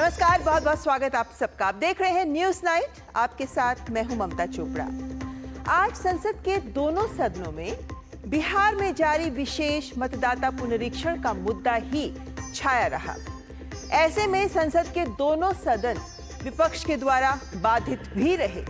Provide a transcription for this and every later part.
नमस्कार, बहुत बहुत स्वागत आप सबका। आप देख रहे हैं न्यूज नाइट, आपके साथ मैं हूं ममता चोपड़ा। आज संसद के दोनों सदनों में बिहार में जारी विशेष मतदाता पुनरीक्षण का मुद्दा ही छाया रहा। ऐसे में संसद के दोनों सदन विपक्ष के द्वारा बाधित भी रहे।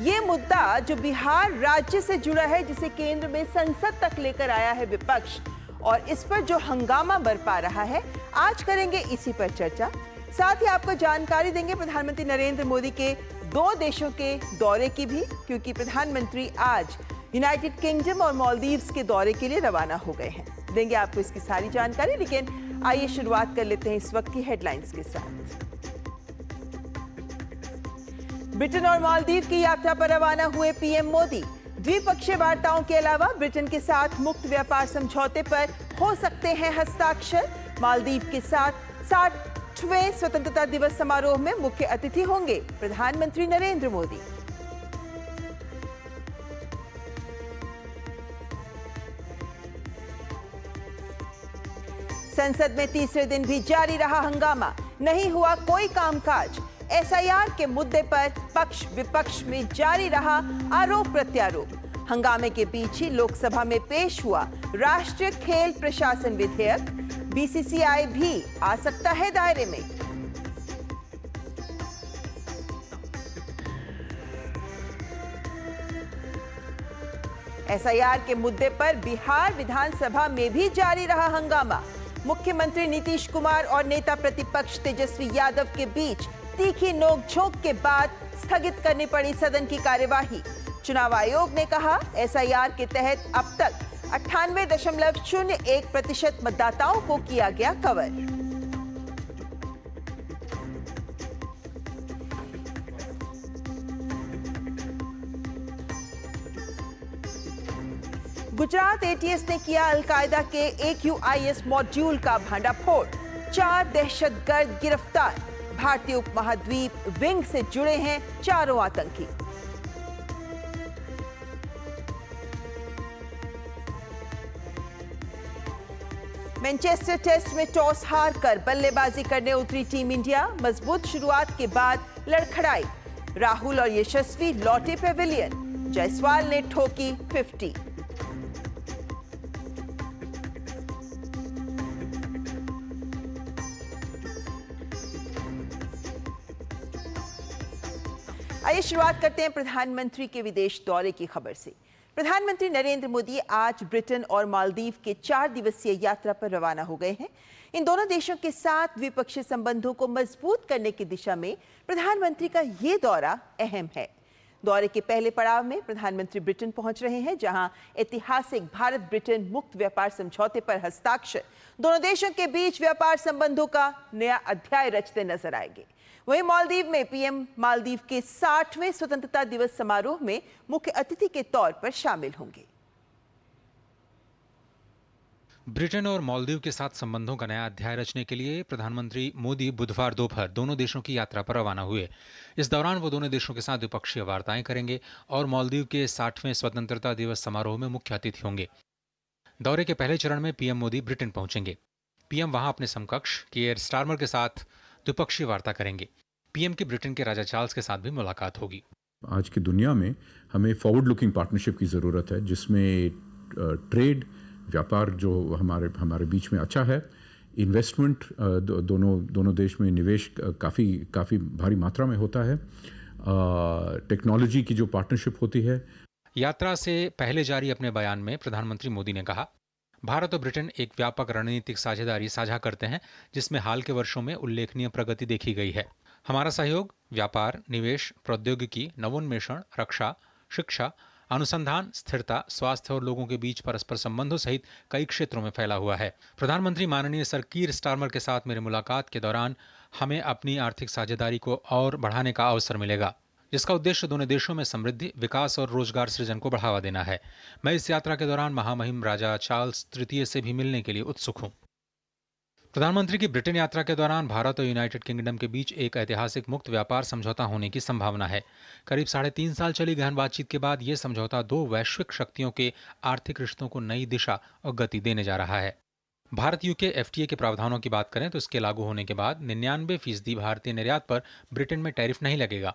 ये मुद्दा जो बिहार राज्य से जुड़ा है, जिसे केंद्र में संसद तक लेकर आया है विपक्ष, और इस पर जो हंगामा बरपा रहा है, आज करेंगे इसी पर चर्चा। साथ ही आपको जानकारी देंगे प्रधानमंत्री नरेंद्र मोदी के 2 देशों के दौरे की भी, क्योंकि प्रधानमंत्री आज यूनाइटेड किंगडम और मालदीव्स के दौरे के लिए रवाना हो गए हैं। देंगे आपको इसकी सारी जानकारी, लेकिन आइए शुरुआत कर लेते हैं इस वक्त की हेडलाइंस के साथ। ब्रिटेन और मालदीव की यात्रा पर रवाना हुए पीएम मोदी। द्विपक्षीय वार्ताओं के अलावा ब्रिटेन के साथ मुक्त व्यापार समझौते पर हो सकते हैं हस्ताक्षर। मालदीव के साथ 60वें स्वतंत्रता दिवस समारोह में मुख्य अतिथि होंगे प्रधानमंत्री नरेंद्र मोदी। संसद में तीसरे दिन भी जारी रहा हंगामा, नहीं हुआ कोई कामकाज। एसआईआर के मुद्दे पर पक्ष विपक्ष में जारी रहा आरोप प्रत्यारोप। हंगामे के बीच ही लोकसभा में पेश हुआ राष्ट्रीय खेल प्रशासन विधेयक। बीसीसीआई भी आ सकता है दायरे में। एसआईआर के मुद्दे पर बिहार विधानसभा में भी जारी रहा हंगामा। मुख्यमंत्री नीतीश कुमार और नेता प्रतिपक्ष तेजस्वी यादव के बीच तीखी नोकझोंक के बाद स्थगित करनी पड़ी सदन की कार्यवाही। चुनाव आयोग ने कहा, एसआईआर के तहत अब तक 98.01% मतदाताओं को किया गया कवर। गुजरात एटीएस ने किया अलकायदा के AQIS मॉड्यूल का भांडाफोड़। 4 दहशतगर्द गिरफ्तार। भारतीय उपमहाद्वीप विंग से जुड़े हैं चारों आतंकी। मैनचेस्टर टेस्ट में टॉस हारकर बल्लेबाजी करने उतरी टीम इंडिया। मजबूत शुरुआत के बाद लड़खड़ाई। राहुल और यशस्वी लौटे पेविलियन। जायसवाल ने ठोकी 50। आइए शुरुआत करते हैं प्रधानमंत्री के विदेश दौरे की खबर से। प्रधानमंत्री नरेंद्र मोदी आज ब्रिटेन और मालदीव के 4 दिवसीय यात्रा पर रवाना हो गए हैं। इन दोनों देशों के साथ द्विपक्षीय संबंधों को मजबूत करने की दिशा में प्रधानमंत्री का ये दौरा अहम है। दौरे के पहले पड़ाव में प्रधानमंत्री ब्रिटेन पहुंच रहे हैं, जहां ऐतिहासिक भारत ब्रिटेन मुक्त व्यापार समझौते पर हस्ताक्षर दोनों देशों के बीच व्यापार संबंधों का नया अध्याय रचते नजर आएंगे। वहीं मालदीव में पीएम मालदीव के 60वें स्वतंत्रता दिवस समारोह में मुख्य अतिथि के तौर पर शामिल होंगे। ब्रिटेन और मालदीव के साथ संबंधों का नया अध्याय रचने के लिए प्रधानमंत्री मोदी बुधवार दोपहर दोनों देशों की यात्रा पर रवाना हुए। इस दौरान वो दोनों देशों के साथ द्विपक्षीय वार्ताएं करेंगे और मालदीव के 60वें स्वतंत्रता दिवस समारोह में मुख्य अतिथि होंगे। दौरे के पहले चरण में पीएम मोदी ब्रिटेन पहुंचेंगे। पीएम वहां अपने समकक्ष कीयर स्टारमर के साथ द्विपक्षीय वार्ता करेंगे। पीएम की ब्रिटेन के राजा चार्ल्स के साथ भी मुलाकात होगी। आज की दुनिया में हमें फॉरवर्ड लुकिंग पार्टनरशिप की ज़रूरत है, जिसमें ट्रेड व्यापार जो हमारे बीच में अच्छा है, इन्वेस्टमेंट दोनों देश में निवेश काफ़ी भारी मात्रा में होता है, टेक्नोलॉजी की जो पार्टनरशिप होती है। यात्रा से पहले जारी अपने बयान में प्रधानमंत्री मोदी ने कहा, भारत और ब्रिटेन एक व्यापक रणनीतिक साझेदारी साझा करते हैं, जिसमें हाल के वर्षों में उल्लेखनीय प्रगति देखी गई है। हमारा सहयोग व्यापार, निवेश, प्रौद्योगिकी, नवोन्मेषण, रक्षा, शिक्षा, अनुसंधान, स्थिरता, स्वास्थ्य और लोगों के बीच परस्पर संबंधों सहित कई क्षेत्रों में फैला हुआ है। प्रधानमंत्री माननीय सर कीर स्टारमर के साथ मेरी मुलाकात के दौरान हमें अपनी आर्थिक साझेदारी को और बढ़ाने का अवसर मिलेगा, जिसका उद्देश्य दोनों देशों में समृद्धि, विकास और रोजगार सृजन को बढ़ावा देना है। मैं इस यात्रा के दौरान महामहिम राजा चार्ल्स तृतीय से भी मिलने के लिए उत्सुक हूँ। प्रधानमंत्री की ब्रिटेन यात्रा के दौरान भारत और यूनाइटेड किंगडम के बीच एक ऐतिहासिक मुक्त व्यापार समझौता होने की संभावना है। करीब 3.5 साल चली गहन बातचीत के बाद यह समझौता 2 वैश्विक शक्तियों के आर्थिक रिश्तों को नई दिशा और गति देने जा रहा है। भारत यूके एफटीए के प्रावधानों की बात करें तो इसके लागू होने के बाद 99% भारतीय निर्यात पर ब्रिटेन में टैरिफ नहीं लगेगा।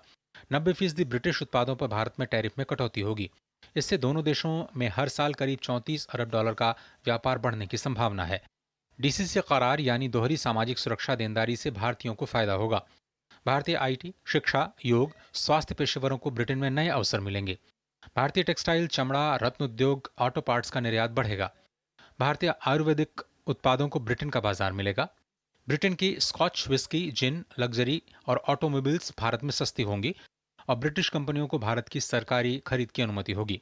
90% ब्रिटिश उत्पादों पर भारत में टैरिफ में कटौती होगी। इससे दोनों देशों में हर साल करीब 34 अरब डॉलर का व्यापार बढ़ने की संभावना है। डीसीसी करार यानी दोहरी सामाजिक सुरक्षा देनदारी से भारतीयों को फायदा होगा। भारतीय आईटी, शिक्षा, योग, स्वास्थ्य पेशेवरों को ब्रिटेन में नए अवसर मिलेंगे। भारतीय टेक्सटाइल, चमड़ा, रत्न उद्योग, ऑटो पार्ट्स का निर्यात बढ़ेगा। भारतीय आयुर्वेदिक उत्पादों को ब्रिटेन का बाजार मिलेगा। ब्रिटेन की स्कॉच विस्की, जिन, लग्जरी और ऑटोमोबाइल्स भारत में सस्ती होंगी और ब्रिटिश कंपनियों को भारत की सरकारी खरीद की अनुमति होगी।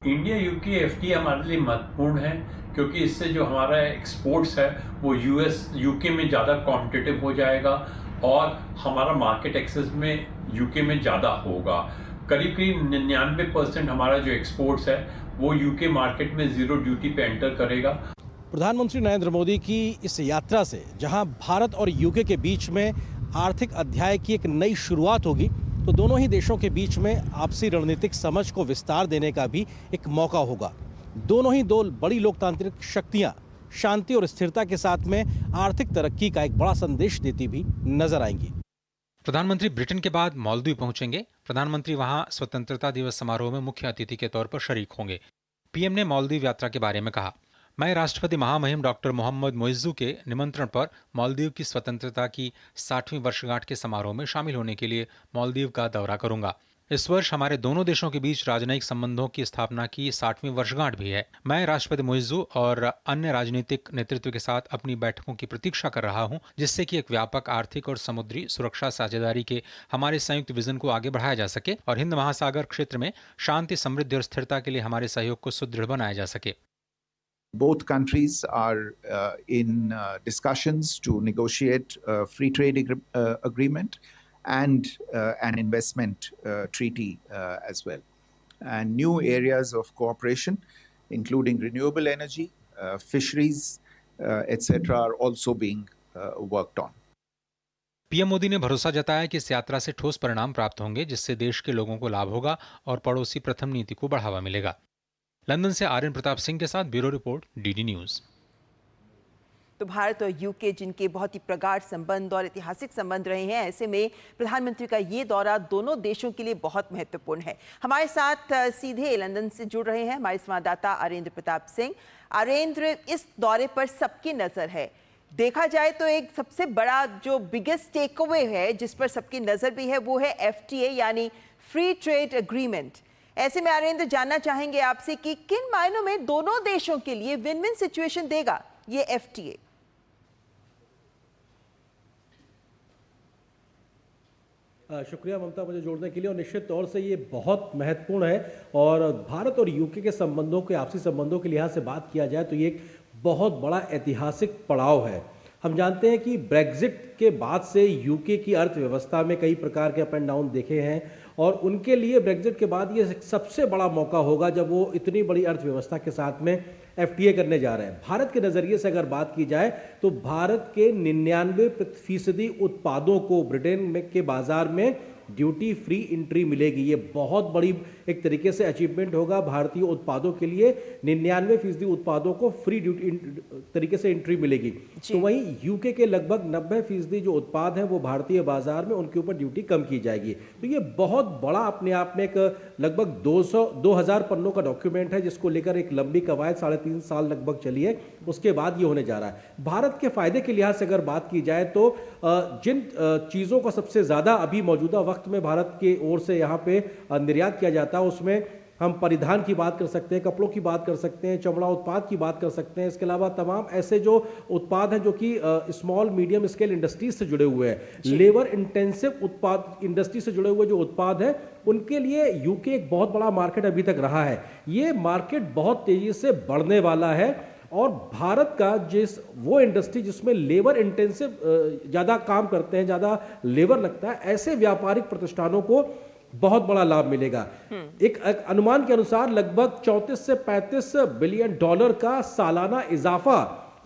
इंडिया यूके एफटीए हमारे लिए महत्वपूर्ण है क्योंकि इससे जो हमारा एक्सपोर्ट्स है वो यूके में ज़्यादा कॉम्पिटिटिव हो जाएगा और हमारा मार्केट एक्सेस में यूके में ज़्यादा होगा। करीब 99% हमारा जो एक्सपोर्ट्स है वो यूके मार्केट में ज़ीरो ड्यूटी पे एंटर करेगा। प्रधानमंत्री नरेंद्र मोदी की इस यात्रा से जहां भारत और यूके के बीच में आर्थिक अध्याय की एक नई शुरुआत होगी, तो दोनों ही देशों के बीच में आपसी रणनीतिक समझ को विस्तार देने का भी एक मौका होगा। दोनों ही दो बड़ी लोकतांत्रिक शक्तियां शांति और स्थिरता के साथ में आर्थिक तरक्की का एक बड़ा संदेश देती भी नजर आएंगी। प्रधानमंत्री ब्रिटेन के बाद मालदीव पहुंचेंगे। प्रधानमंत्री वहां स्वतंत्रता दिवस समारोह में मुख्य अतिथि के तौर पर शरीक होंगे। पीएम ने मालदीव यात्रा के बारे में कहा, मैं राष्ट्रपति महामहिम डॉक्टर मोहम्मद मोइज़्ज़ू के निमंत्रण पर मालदीव की स्वतंत्रता की 60वीं वर्षगांठ के समारोह में शामिल होने के लिए मालदीव का दौरा करूंगा। इस वर्ष हमारे दोनों देशों के बीच राजनयिक संबंधों की स्थापना की 60वीं वर्षगांठ भी है। मैं राष्ट्रपति मोइज़्ज़ू और अन्य राजनीतिक नेतृत्व के साथ अपनी बैठकों की प्रतीक्षा कर रहा हूं, जिससे कि एक व्यापक आर्थिक और समुद्री सुरक्षा साझेदारी के हमारे संयुक्त विजन को आगे बढ़ाया जा सके और हिंद महासागर क्षेत्र में शांति, समृद्धि और स्थिरता के लिए हमारे सहयोग को सुदृढ़ बनाया जा सके। Both countries are in discussions to negotiate a free trade agreement and an investment treaty as well. And new areas of cooperation, including renewable energy, fisheries, etc., are also being worked on. PM Modi ने भरोसा जताया कि इस यात्रा से ठोस परिणाम प्राप्त होंगे, जिससे देश के लोगों को लाभ होगा और पड़ोसी प्रथम नीति को बढ़ावा मिलेगा। लंदन से आर्यन प्रताप सिंह के साथ ब्यूरो रिपोर्ट, डीडी न्यूज। तो भारत और यूके जिनके बहुत ही प्रगाढ़ संबंध और ऐतिहासिक संबंध रहे हैं, ऐसे में प्रधानमंत्री का ये दौरा दोनों देशों के लिए बहुत महत्वपूर्ण है। हमारे साथ सीधे लंदन से जुड़ रहे हैं हमारे संवाददाता आर्यन प्रताप सिंह। आर्यन, इस दौरे पर सबकी नजर है। देखा जाए तो एक सबसे बड़ा जो बिगेस्ट टेक अवे है, जिस पर सबकी नजर भी है, वो है एफटीए यानी फ्री ट्रेड एग्रीमेंट। ऐसे में आर्यन, जानना चाहेंगे आपसे कि किन मायनों में दोनों देशों के लिए विन विन सिचुएशन देगा ये एफटीए? शुक्रिया ममता, मुझे जोड़ने के लिए। और निश्चित तौर से ये बहुत महत्वपूर्ण है और भारत और यूके के संबंधों के, आपसी संबंधों के लिहाज से बात किया जाए तो ये एक बहुत बड़ा ऐतिहासिक पड़ाव है। हम जानते हैं कि ब्रेग्जिट के बाद से यूके की अर्थव्यवस्था में कई प्रकार के अप एंड डाउन देखे हैं और उनके लिए ब्रेग्जिट के बाद ये सबसे बड़ा मौका होगा जब वो इतनी बड़ी अर्थव्यवस्था के साथ में एफटीए करने जा रहे हैं। भारत के नज़रिए से अगर बात की जाए तो भारत के 99% उत्पादों को ब्रिटेन में के बाजार में ड्यूटी फ्री एंट्री मिलेगी। ये बहुत बड़ी एक तरीके से अचीवमेंट होगा भारतीय उत्पादों के लिए। 99% उत्पादों को फ्री ड्यूटी तरीके से एंट्री मिलेगी। तो वहीं यूके के लगभग 90% जो उत्पाद हैं वो भारतीय बाजार में, उनके ऊपर ड्यूटी कम की जाएगी। तो ये बहुत बड़ा अपने आप में एक लगभग 2000 पन्नों का डॉक्यूमेंट है, जिसको लेकर एक लंबी कवायद 3.5 साल लगभग चली है। उसके बाद ये होने जा रहा है। भारत के फायदे के लिहाज से अगर बात की जाए तो जिन चीज़ों का सबसे ज़्यादा अभी मौजूदा वक्त में भारत की ओर से यहाँ पे निर्यात किया जाता है, उसमें हम परिधान की बात कर सकते हैं, कपड़ों की बात कर सकते हैं, चमड़ा उत्पाद की बात कर सकते हैं। इसके अलावा तमाम ऐसे जो उत्पाद हैं जो कि स्मॉल मीडियम स्केल इंडस्ट्रीज से जुड़े हुए हैं, लेबर इंटेंसिव उत्पाद इंडस्ट्री से जुड़े हुए जो उत्पाद हैं, उनके लिए यूके एक बहुत बड़ा मार्केट अभी तक रहा है। ये मार्केट बहुत तेजी से बढ़ने वाला है और भारत का वो इंडस्ट्री जिसमें लेबर इंटेंसिव ज़्यादा काम करते हैं, ज़्यादा लेबर लगता है, ऐसे व्यापारिक प्रतिष्ठानों को बहुत बड़ा लाभ मिलेगा। एक अनुमान के अनुसार लगभग 34 से 35 बिलियन डॉलर का सालाना इजाफा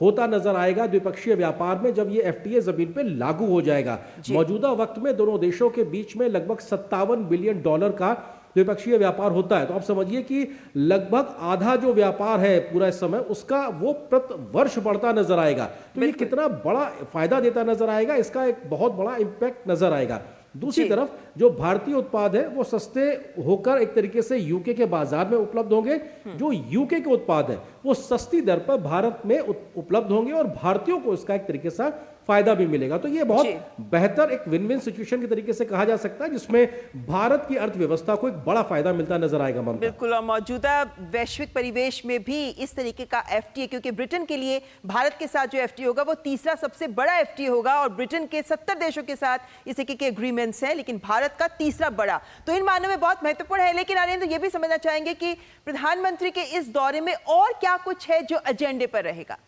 होता नजर आएगा द्विपक्षीय व्यापार में जब ये एफटीए जमीन पे लागू हो जाएगा। मौजूदा वक्त में दोनों देशों के बीच में लगभग 57 बिलियन डॉलर का द्विपक्षीय व्यापार होता है, तो आप समझिए कि लगभग आधा जो व्यापार है पूरा इस समय उसका वो प्रति वर्ष बढ़ता नजर आएगा। तो ये कितना बड़ा फायदा देता नजर आएगा, इसका एक बहुत बड़ा इंपैक्ट नजर आएगा। दूसरी तरफ जो भारतीय उत्पाद है वो सस्ते होकर एक तरीके से यूके के बाजार में उपलब्ध होंगे, जो यूके के उत्पाद है वो सस्ती दर पर भारत में उपलब्ध होंगे और भारतीयों को इसका एक तरीके से फायदा भी मिलेगा। तो ये बहुत बेहतर एक विन विन सिचुएशन के तरीके से कहा जा सकता है, जिसमें भारत की अर्थव्यवस्था को एक बड़ा फायदा मिलता नजर आएगा। बिल्कुल, और मौजूदा वैश्विक परिवेश में भी इस तरीके का एफटीए, क्योंकि ब्रिटेन के लिए भारत के साथ जो एफटीए होगा वो तीसरा सबसे बड़ा एफटीए होगा और ब्रिटेन के 70 देशों के साथ इस तरीके के एग्रीमेंट्स हैं, लेकिन भारत का तीसरा बड़ा, तो इन मानों में बहुत महत्वपूर्ण है। लेकिन आनंद ये भी समझना चाहेंगे कि प्रधानमंत्री के इस दौरे में और क्या कुछ है जो एजेंडे पर रहेगा?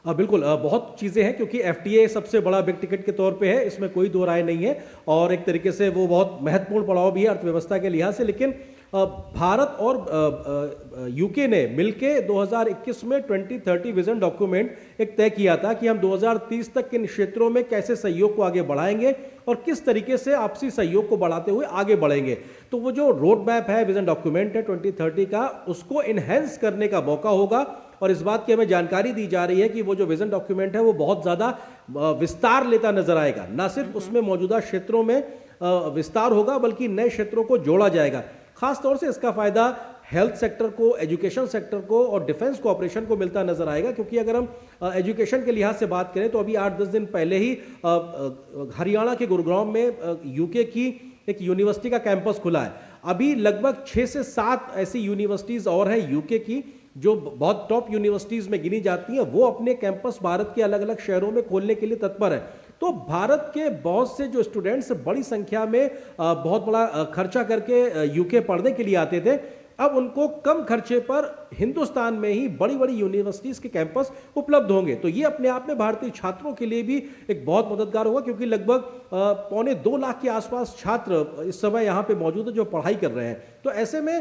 बिल्कुल, बहुत चीज़ें हैं, क्योंकि एफटीए सबसे बड़ा बिग टिकट के तौर पे है, इसमें कोई दो राय नहीं है और एक तरीके से वो बहुत महत्वपूर्ण पड़ाव भी है अर्थव्यवस्था के लिहाज से। लेकिन भारत और यूके ने मिलके 2021 में 2030 विजन डॉक्यूमेंट एक तय किया था कि हम 2030 तक किन क्षेत्रों में कैसे सहयोग को आगे बढ़ाएंगे और किस तरीके से आपसी सहयोग को बढ़ाते हुए आगे बढ़ेंगे। तो वो जो रोड मैप है, विजन डॉक्यूमेंट है 2030 का, उसको इनहेंस करने का मौका होगा और इस बात की हमें जानकारी दी जा रही है कि वो जो विजन डॉक्यूमेंट है वो बहुत ज़्यादा विस्तार लेता नजर आएगा। ना सिर्फ उसमें मौजूदा क्षेत्रों में विस्तार होगा बल्कि नए क्षेत्रों को जोड़ा जाएगा। खास तौर से इसका फायदा हेल्थ सेक्टर को, एजुकेशन सेक्टर को और डिफेंस कोऑपरेशन को मिलता नजर आएगा, क्योंकि अगर हम एजुकेशन के लिहाज से बात करें तो अभी 8-10 दिन पहले ही हरियाणा के गुरुग्राम में यूके की एक यूनिवर्सिटी का कैंपस खुला है। अभी लगभग 6 से 7 ऐसी यूनिवर्सिटीज और हैं यूके की जो बहुत टॉप यूनिवर्सिटीज में गिनी जाती हैं, वो अपने कैंपस भारत के अलग अलग शहरों में खोलने के लिए तत्पर है। तो भारत के बहुत से जो स्टूडेंट्स बड़ी संख्या में बहुत बड़ा खर्चा करके यूके पढ़ने के लिए आते थे, अब उनको कम खर्चे पर हिंदुस्तान में ही बड़ी बड़ी यूनिवर्सिटीज के कैंपस उपलब्ध होंगे। तो ये अपने आप में भारतीय छात्रों के लिए भी एक बहुत मददगार होगा, क्योंकि लगभग 1.25 लाख के आसपास छात्र इस समय यहाँ पे मौजूद है जो पढ़ाई कर रहे हैं। तो ऐसे में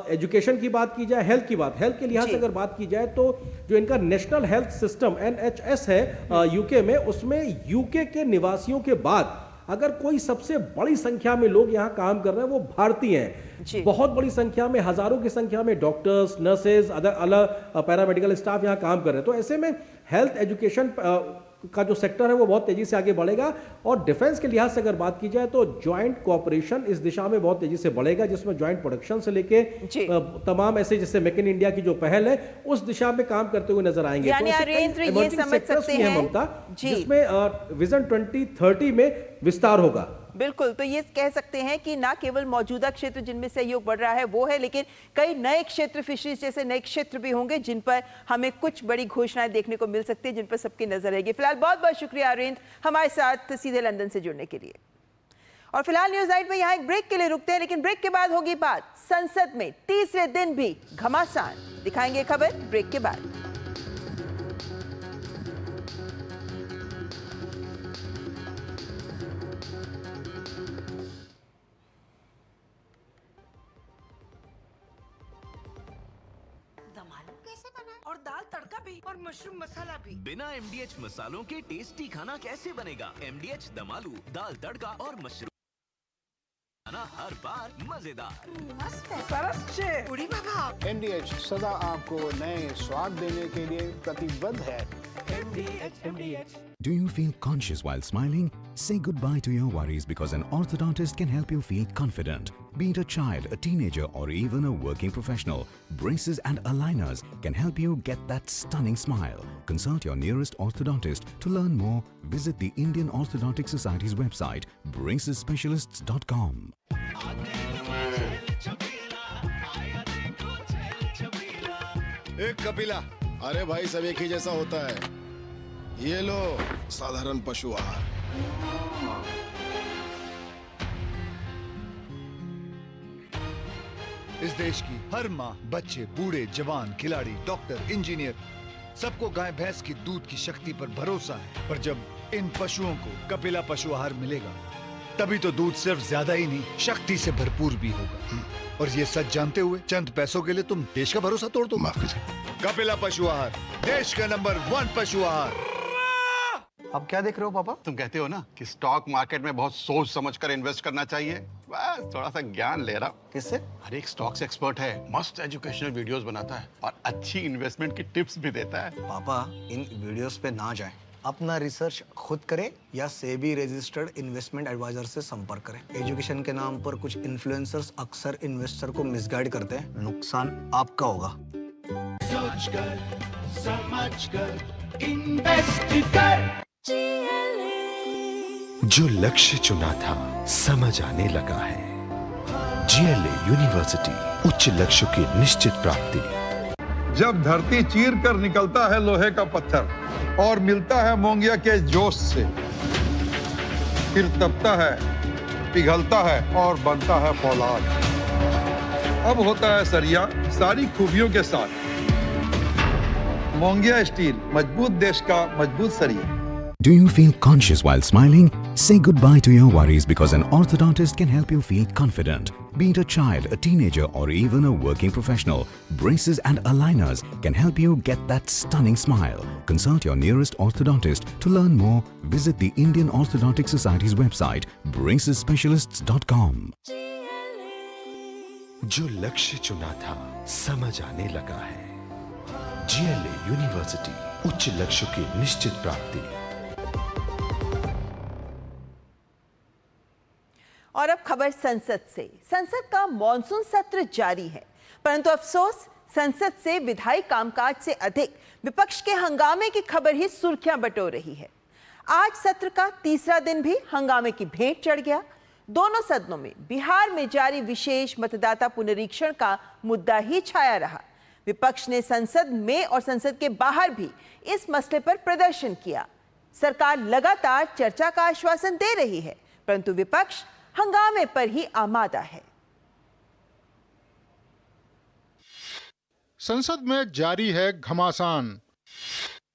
एजुकेशन की बात की जाए, हेल्थ के लिहाज से अगर बात की जाए तो जो इनका नेशनल हेल्थ सिस्टम NHS है यूके में, उसमें यूके के निवासियों के बाद अगर कोई सबसे बड़ी संख्या में लोग यहाँ काम कर रहे हैं वो भारतीय हैं। बहुत बड़ी संख्या में, हजारों की संख्या में डॉक्टर्स, नर्सेज, अलग पैरामेडिकल स्टाफ यहाँ काम कर रहे हैं। तो ऐसे में हेल्थ एजुकेशन का जो सेक्टर है वो बहुत तेजी से आगे बढ़ेगा और डिफेंस के लिहाज से अगर बात की जाए तो ज्वाइंट कोऑपरेशन इस दिशा में बहुत तेजी से बढ़ेगा, जिसमें ज्वाइंट प्रोडक्शन से लेके तमाम ऐसे जैसे मेक इन इंडिया की जो पहल है उस दिशा में काम करते हुए नजर आएंगे। यानी ये समझ सकते हैं ममता, जिसमें विजन 2030 में विस्तार होगा। बिल्कुल, तो ये कह सकते हैं कि ना केवल मौजूदा क्षेत्र जिनमें सहयोग बढ़ रहा है वो है, लेकिन कई नए क्षेत्र, फिशरीज जैसे नए क्षेत्र भी होंगे जिन पर हमें कुछ बड़ी घोषणाएं देखने को मिल सकती है, जिन पर सबकी नजर रहेगी। फिलहाल बहुत बहुत शुक्रिया अरेंद्र हमारे साथ सीधे लंदन से जुड़ने के लिए। और फिलहाल न्यूज नाइट में यहाँ एक ब्रेक के लिए रुकते हैं, लेकिन ब्रेक के बाद होगी बात संसद में तीसरे दिन भी घमासान। दिखाएंगे खबर ब्रेक के बाद। और दाल तड़का भी और मशरूम मसाला भी। बिना MDH मसालों के टेस्टी खाना कैसे बनेगा? MDH दम आलू, दाल तड़का और मशरूम खाना हर बार मजेदार। उड़ी बाबा। MDH सदा आपको नए स्वाद देने के लिए प्रतिबद्ध है। MDH। Do you feel conscious while smiling? Say goodbye to your worries because an orthodontist can help you feel confident. Be it a child, a teenager, or even a working professional, braces and aligners can help you get that stunning smile. Consult your nearest orthodontist. To learn more, visit the Indian Orthodontic Society's website, bracesspecialists.com. एक कपिला, अरे भाई सब एक ही जैसा होता है। ये लो साधारण पशु आहार। इस देश की हर माँ, बच्चे, बूढ़े, जवान, खिलाड़ी, डॉक्टर, इंजीनियर, सबको गाय भैंस की दूध की शक्ति पर भरोसा है। पर जब इन पशुओं को कपिला पशु आहार मिलेगा, तभी तो दूध सिर्फ ज्यादा ही नहीं, शक्ति से भरपूर भी होगा। और ये सच जानते हुए चंद पैसों के लिए तुम देश का भरोसा तोड़ दो। माफ कीजिए। कपिला पशु आहार, देश का नंबर 1 पशु आहार। अब क्या देख रहे हो पापा? तुम कहते हो ना कि स्टॉक मार्केट में बहुत सोच समझकर इन्वेस्ट करना चाहिए, बस थोड़ा सा ज्ञान ले रहा हूँ। किससे? अरे एक स्टॉक्स एक्सपर्ट है, मस्त एजुकेशनल वीडियोस बनाता है और अच्छी इन्वेस्टमेंट की टिप्स भी देता है। पापा इन वीडियोस पे ना जाएं, अपना रिसर्च खुद करें या सेबी रजिस्टर्ड इन्वेस्टमेंट एडवाइजर से संपर्क करें। एजुकेशन के नाम पर कुछ इन्फ्लुएंसर्स अक्सर इन्वेस्टर को मिसगाइड करते हैं, नुकसान आपका होगा। सोच कर समझ कर इन्वेस्ट कर। जो लक्ष्य चुना था समझ आने लगा है। GLA यूनिवर्सिटी, उच्च लक्ष्य की निश्चित प्राप्ति। जब धरती चीर कर निकलता है लोहे का पत्थर और मिलता है मोंगिया के जोश से, फिर तपता है, पिघलता है और बनता है फौलाद। अब होता है सरिया सारी खूबियों के साथ। मोंगिया स्टील, मजबूत देश का मजबूत सरिया। Do you feel conscious while smiling? Say goodbye to your worries because an orthodontist can help you feel confident. Be it a child, a teenager, or even a working professional, braces and aligners can help you get that stunning smile. Consult your nearest orthodontist. To learn more, visit the Indian Orthodontic Society's website, bracesspecialists.com. जो लक्ष्य चुना था समझ आने लगा है। GLA university, उच्च लक्ष्य की निश्चित प्राप्ति। और अब खबर संसद से। संसद का मॉनसून सत्र जारी है, परंतु अफसोस संसद से विधायी कामकाज से अधिक विपक्ष के हंगामे की खबर ही सुर्खियां बटोर रही है। आज सत्र का तीसरा दिन भी हंगामे की भेंट चढ़ गया। दोनों सदनों में बिहार में जारी विशेष मतदाता पुनरीक्षण का मुद्दा ही छाया रहा। विपक्ष ने संसद में और संसद के बाहर भी इस मसले पर प्रदर्शन किया। सरकार लगातार चर्चा का आश्वासन दे रही है, परंतु विपक्ष हंगामे पर ही आमादा है। संसद में जारी है घमासान।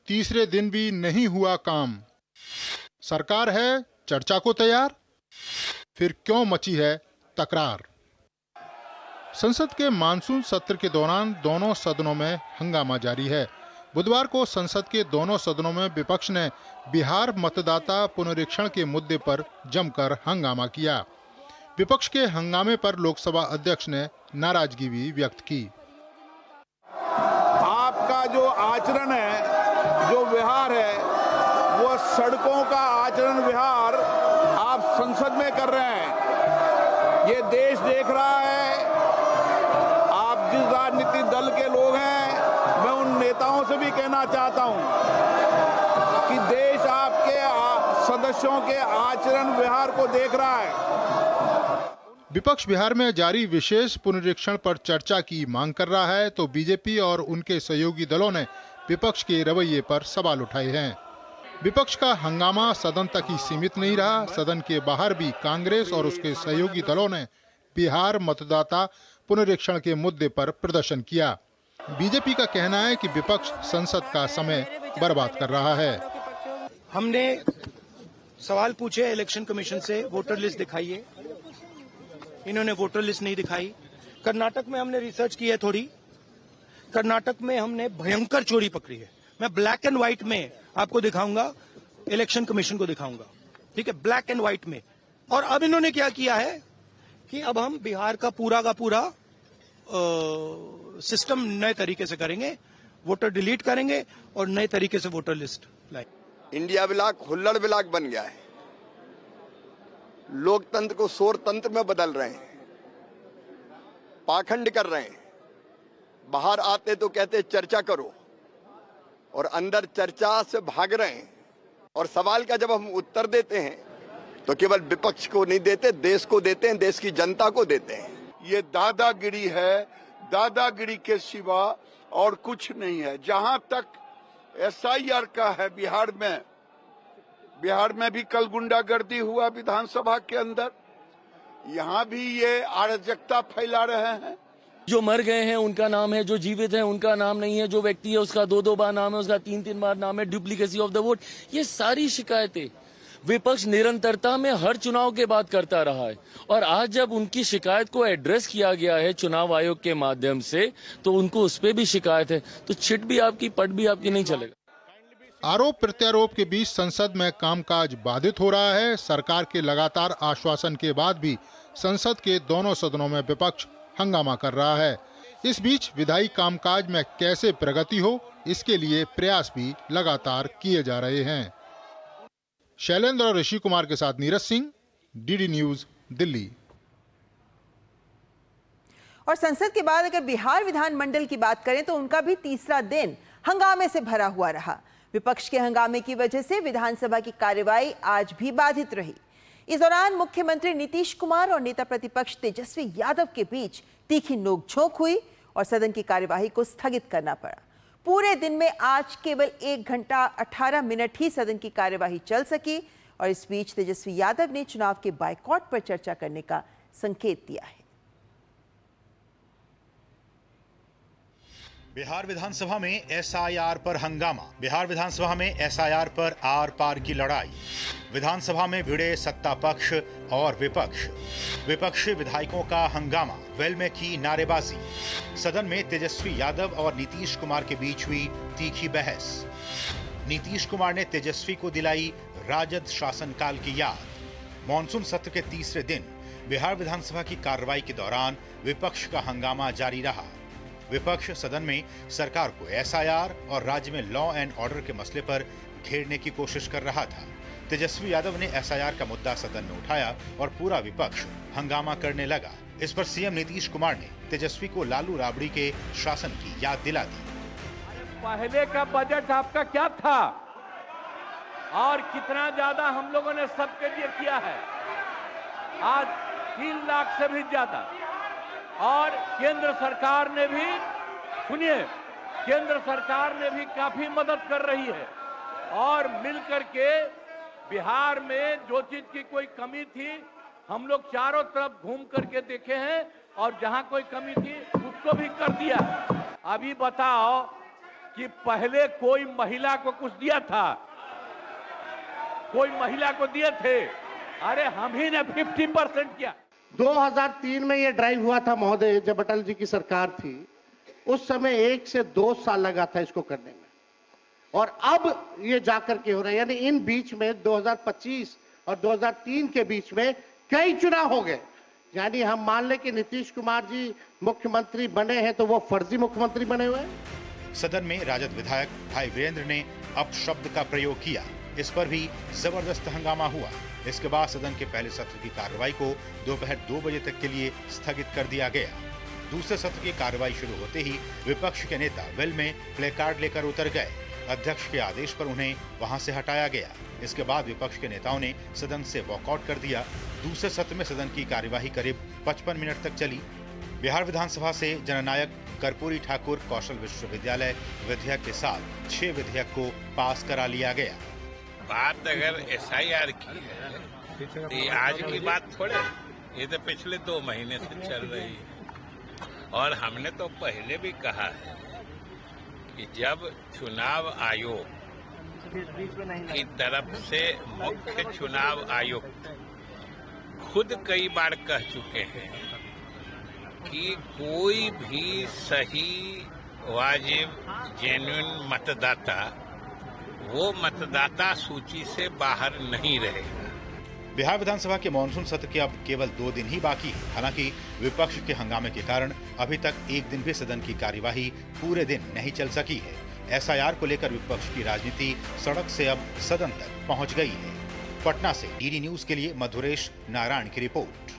तीसरे दिन भी नहीं हुआ काम। सरकार है चर्चा को तैयार, फिर क्यों मची है तकरार। संसद के मानसून सत्र के दौरान दोनों सदनों में हंगामा जारी है। बुधवार को संसद के दोनों सदनों में विपक्ष ने बिहार मतदाता पुनरीक्षण के मुद्दे पर जमकर हंगामा किया। विपक्ष के हंगामे पर लोकसभा अध्यक्ष ने नाराजगी भी व्यक्त की। आपका जो आचरण है, जो व्यवहार है, वो सड़कों का आचरण व्यवहार आप संसद में कर रहे हैं। ये देश देख रहा है। आप जिस राजनीतिक दल के लोग हैं, मैं उन नेताओं से भी कहना चाहता हूं कि देश आपके सदस्यों के आचरण व्यवहार को देख रहा है। विपक्ष बिहार में जारी विशेष पुनरीक्षण पर चर्चा की मांग कर रहा है, तो बीजेपी और उनके सहयोगी दलों ने विपक्ष के रवैये पर सवाल उठाए हैं। विपक्ष का हंगामा सदन तक ही सीमित नहीं रहा। सदन के बाहर भी कांग्रेस और उसके सहयोगी दलों ने बिहार मतदाता पुनरीक्षण के मुद्दे पर प्रदर्शन किया। बीजेपी का कहना है कि विपक्ष संसद का समय बर्बाद कर रहा है। हमने सवाल पूछे इलेक्शन कमीशन से, वोटर लिस्ट दिखाइए। इन्होंने वोटर लिस्ट नहीं दिखाई। कर्नाटक में हमने रिसर्च की है थोड़ी। कर्नाटक में हमने भयंकर चोरी पकड़ी है। मैं ब्लैक एंड व्हाइट में आपको दिखाऊंगा, इलेक्शन कमीशन को दिखाऊंगा, ठीक है, ब्लैक एंड व्हाइट में। और अब इन्होंने क्या किया है कि अब हम बिहार का पूरा सिस्टम नए तरीके से करेंगे, वोटर डिलीट करेंगे और नए तरीके से वोटर लिस्ट लाएंगे। इंडिया ब्लॉक हुल्लड़ ब्लॉक बन गया है। लोकतंत्र को शोर तंत्र में बदल रहे हैं, पाखंड कर रहे हैं। बाहर आते तो कहते चर्चा करो और अंदर चर्चा से भाग रहे हैं। और सवाल का जब हम उत्तर देते हैं तो केवल विपक्ष को नहीं देते, देश को देते हैं, देश की जनता को देते हैं। ये दादागिरी है, दादागिरी के सिवा और कुछ नहीं है। जहां तक SIR का है, बिहार में भी कल गुंडागर्दी हुआ विधानसभा के अंदर। यहाँ भी ये अराजकता फैला रहे हैं। जो मर गए हैं उनका नाम है, जो जीवित हैं उनका नाम नहीं है, जो व्यक्ति है उसका 2-2 बार नाम है, उसका 3-3 बार नाम है, डुप्लीकेसी ऑफ द वोट। ये सारी शिकायतें विपक्ष निरंतरता में हर चुनाव के बाद करता रहा है। और आज जब उनकी शिकायत को एड्रेस किया गया है चुनाव आयोग के माध्यम से, तो उनको उस पर भी शिकायत है। तो छिट भी आपकी, पट भी आपकी नहीं चलेगा। आरोप प्रत्यारोप के बीच संसद में कामकाज बाधित हो रहा है। सरकार के लगातार आश्वासन के बाद भी संसद के दोनों सदनों में विपक्ष हंगामा कर रहा है। इस बीच विधायी कामकाज में कैसे प्रगति हो, इसके लिए प्रयास भी लगातार किए जा रहे हैं। शैलेंद्र और ऋषि कुमार के साथ नीरज सिंह, डीडी न्यूज, दिल्ली। और संसद के बाद अगर बिहार विधानमंडल की बात करें तो उनका भी तीसरा दिन हंगामे से भरा हुआ रहा। विपक्ष के हंगामे की वजह से विधानसभा की कार्यवाही आज भी बाधित रही। इस दौरान मुख्यमंत्री नीतीश कुमार और नेता प्रतिपक्ष तेजस्वी यादव के बीच तीखी नोकझोंक हुई और सदन की कार्यवाही को स्थगित करना पड़ा। पूरे दिन में आज केवल 1 घंटा 18 मिनट ही सदन की कार्यवाही चल सकी और इस बीच तेजस्वी यादव ने चुनाव के बायकॉट पर चर्चा करने का संकेत दिया है। बिहार विधानसभा में एसआईआर पर हंगामा। बिहार विधानसभा में एसआईआर पर आर पार की लड़ाई। विधानसभा में भिड़े सत्ता पक्ष और विपक्ष। विपक्षी विधायकों का हंगामा, वेल में की नारेबाजी। सदन में तेजस्वी यादव और नीतीश कुमार के बीच हुई तीखी बहस। नीतीश कुमार ने तेजस्वी को दिलाई राजद शासनकाल की याद। मॉनसून सत्र के तीसरे दिन बिहार विधानसभा की कार्रवाई के दौरान विपक्ष का हंगामा जारी रहा। विपक्ष सदन में सरकार को एसआईआर और राज्य में लॉ एंड ऑर्डर के मसले पर घेरने की कोशिश कर रहा था। तेजस्वी यादव ने एसआईआर का मुद्दा सदन में उठाया और पूरा विपक्ष हंगामा करने लगा। इस पर सीएम नीतीश कुमार ने तेजस्वी को लालू राबड़ी के शासन की याद दिला दी। पहले का बजट आपका क्या था और कितना ज्यादा हम लोगों ने सबके लिए किया है? आज 3 लाख से भी ज्यादा। और केंद्र सरकार ने भी, सुनिए, केंद्र सरकार ने भी काफी मदद कर रही है और मिलकर के बिहार में जो चीज की कोई कमी थी हम लोग चारों तरफ घूम करके देखे हैं और जहां कोई कमी थी उसको भी कर दिया। अभी बताओ कि पहले कोई महिला को कुछ दिया था? कोई महिला को दिए थे? अरे हम ही ने 50% किया। 2003 में ये ड्राइव हुआ था महोदय, जब अटल जी की सरकार थी। उस समय 1 से 2 साल लगा था इसको करने में और अब ये जाकर के हो रहा है। यानी इन बीच में 2025 और 2003 के बीच में कई चुनाव हो गए। यानी हम मान लें कि नीतीश कुमार जी मुख्यमंत्री बने हैं तो वो फर्जी मुख्यमंत्री बने हुए हैं। सदन में राजद विधायक भाई वीरेंद्र ने अपशब्द का प्रयोग किया। इस पर भी जबरदस्त हंगामा हुआ। इसके बाद सदन के पहले सत्र की कार्रवाई को दोपहर 2 बजे तक के लिए स्थगित कर दिया गया। दूसरे सत्र की कार्रवाई शुरू होते ही विपक्ष के नेता वेल में प्ले कार्ड लेकर उतर गए। अध्यक्ष के आदेश पर उन्हें वहां से हटाया गया। इसके बाद विपक्ष के नेताओं ने सदन से वॉकआउट कर दिया। दूसरे सत्र में सदन की कार्यवाही करीब 55 मिनट तक चली। बिहार विधानसभा से जननायक कर्पूरी ठाकुर कौशल विश्वविद्यालय विधेयक के साथ 6 विधेयक को पास करा लिया गया। बात अगर एसआईआर की है तो ये आज की बात थोड़े, ये तो पिछले 2 महीने से चल रही है और हमने तो पहले भी कहा है कि जब चुनाव आयोग की तरफ से मुख्य चुनाव आयुक्त खुद कई बार कह चुके हैं कि कोई भी सही वाजिब जेन्युइन मतदाता वो मतदाता सूची से बाहर नहीं रहेगा। बिहार विधानसभा के मानसून सत्र के अब केवल 2 दिन ही बाकी है। हालांकि विपक्ष के हंगामे के कारण अभी तक एक दिन भी सदन की कार्यवाही पूरे दिन नहीं चल सकी है। एसआईआर को लेकर विपक्ष की राजनीति सड़क से अब सदन तक पहुंच गई है। पटना से डीडी न्यूज के लिए मधुरेश नारायण की रिपोर्ट।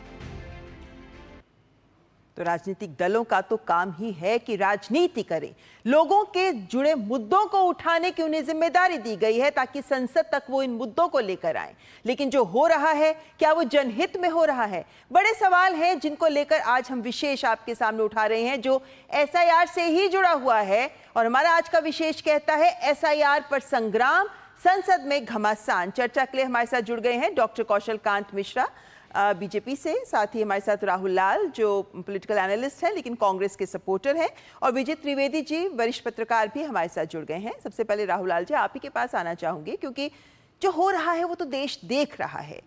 तो राजनीतिक दलों का तो काम ही है कि राजनीति करें। लोगों के जुड़े मुद्दों को उठाने की उन्हें जिम्मेदारी दी गई है ताकि संसद तक वो इन मुद्दों को लेकर आए। लेकिन जो हो रहा है, क्या वो जनहित में हो रहा है? बड़े सवाल हैं जिनको लेकर आज हम विशेष आपके सामने उठा रहे हैं, जो एसआईआर से ही जुड़ा हुआ है। और हमारा आज का विशेष कहता है एसआईआर पर संग्राम, संसद में घमासान। चर्चा के लिए हमारे साथ जुड़ गए हैं डॉक्टर कौशल कांत मिश्रा बीजेपी से, साथ ही हमारे साथ राहुल लाल जो पॉलिटिकल एनालिस्ट हैं लेकिन कांग्रेस के सपोर्टर हैं, और विजय त्रिवेदी जी वरिष्ठ पत्रकार भी हमारे साथ जुड़ गए हैं। सबसे पहले राहुल लाल जी, आप ही के पास आना चाहूंगी क्योंकि जो हो रहा है वो तो देश देख रहा है।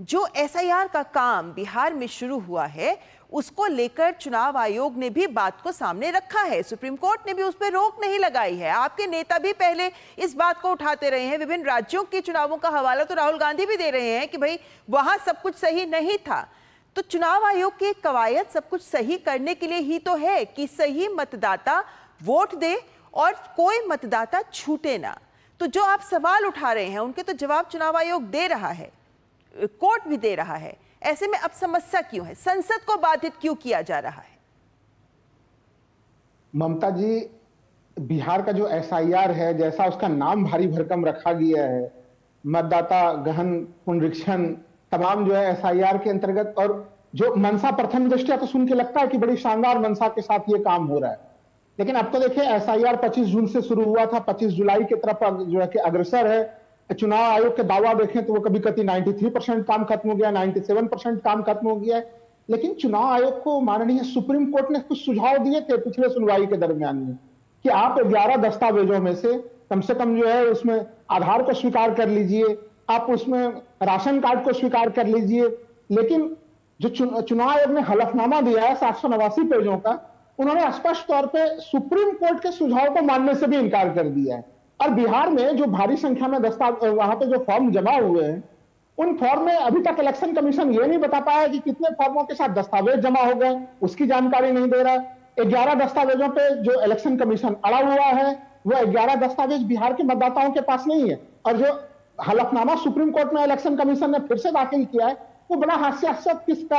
जो एसआईआर का काम बिहार में शुरू हुआ है उसको लेकर चुनाव आयोग ने भी बात को सामने रखा है। सुप्रीम कोर्ट ने भी उस पर रोक नहीं लगाई है। आपके नेता भी पहले इस बात को उठाते रहे हैं। विभिन्न राज्यों के चुनावों का हवाला तो राहुल गांधी भी दे रहे हैं कि भाई वहां सब कुछ सही नहीं था। तो चुनाव आयोग की कवायद सब कुछ सही करने के लिए ही तो है कि सही मतदाता वोट दे और कोई मतदाता छूटे ना। तो जो आप सवाल उठा रहे हैं उनके तो जवाब चुनाव आयोग दे रहा है, कोर्ट भी दे रहा है। ऐसे में अब समस्या क्यों है? संसद को बाधित क्यों किया जा रहा है? ममता जी, बिहार का जो SIR है, जैसा उसका नाम भारी भरकम रखा गया है, मतदाता गहन पुनरीक्षण तमाम जो है SIR के अंतर्गत, और जो मंशा प्रथम दृष्टया तो सुन के लगता है कि बड़ी शानदार मंशा के साथ ये काम हो रहा है, लेकिन अब तो देखिए SIR 25 जून से शुरू हुआ था, 25 जुलाई की तरफ जो है कि अग्रसर है। चुनाव आयोग के दावा देखें तो वो कभी कभी 93% काम खत्म हो गया, 97% काम खत्म हो गया है। लेकिन चुनाव आयोग को माननीय सुप्रीम कोर्ट ने कुछ सुझाव दिए थे पिछले सुनवाई के दरमियान में कि आप 11 दस्तावेजों में से कम जो है उसमें आधार को स्वीकार कर लीजिए, आप उसमें राशन कार्ड को स्वीकार कर लीजिए। लेकिन जो चुनाव आयोग ने हलफनामा दिया है 789 पेजों का, उन्होंने स्पष्ट तौर पे सुप्रीम कोर्ट के सुझाव को मानने से भी इनकार कर दिया है। और बिहार में जो भारी संख्या में वहां पे जो फॉर्म जमा हुए हैं, उन फॉर्म में अभी तक इलेक्शन कमीशन ये नहीं बता पाया कि कितने फॉर्मों के साथ दस्तावेज जमा हो गए, उसकी जानकारी नहीं दे रहा। 11 दस्तावेजों पे जो इलेक्शन कमीशन अड़ा हुआ है, वो 11 दस्तावेज बिहार के मतदाताओं के पास नहीं है। और जो हलफनामा सुप्रीम कोर्ट में इलेक्शन कमीशन ने फिर से दाखिल किया है, वो बड़ा हास्यास्पद किसका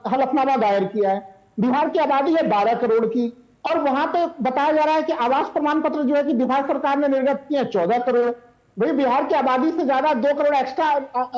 हलफनामा दायर किया है। बिहार की आबादी है 12 करोड़ की, और वहां पे बताया जा रहा है कि आवास प्रमाण पत्र जो है कि बिहार सरकार ने निर्गत किए 14 करोड़। भाई बिहार की आबादी से ज्यादा 2 करोड़ एक्स्ट्रा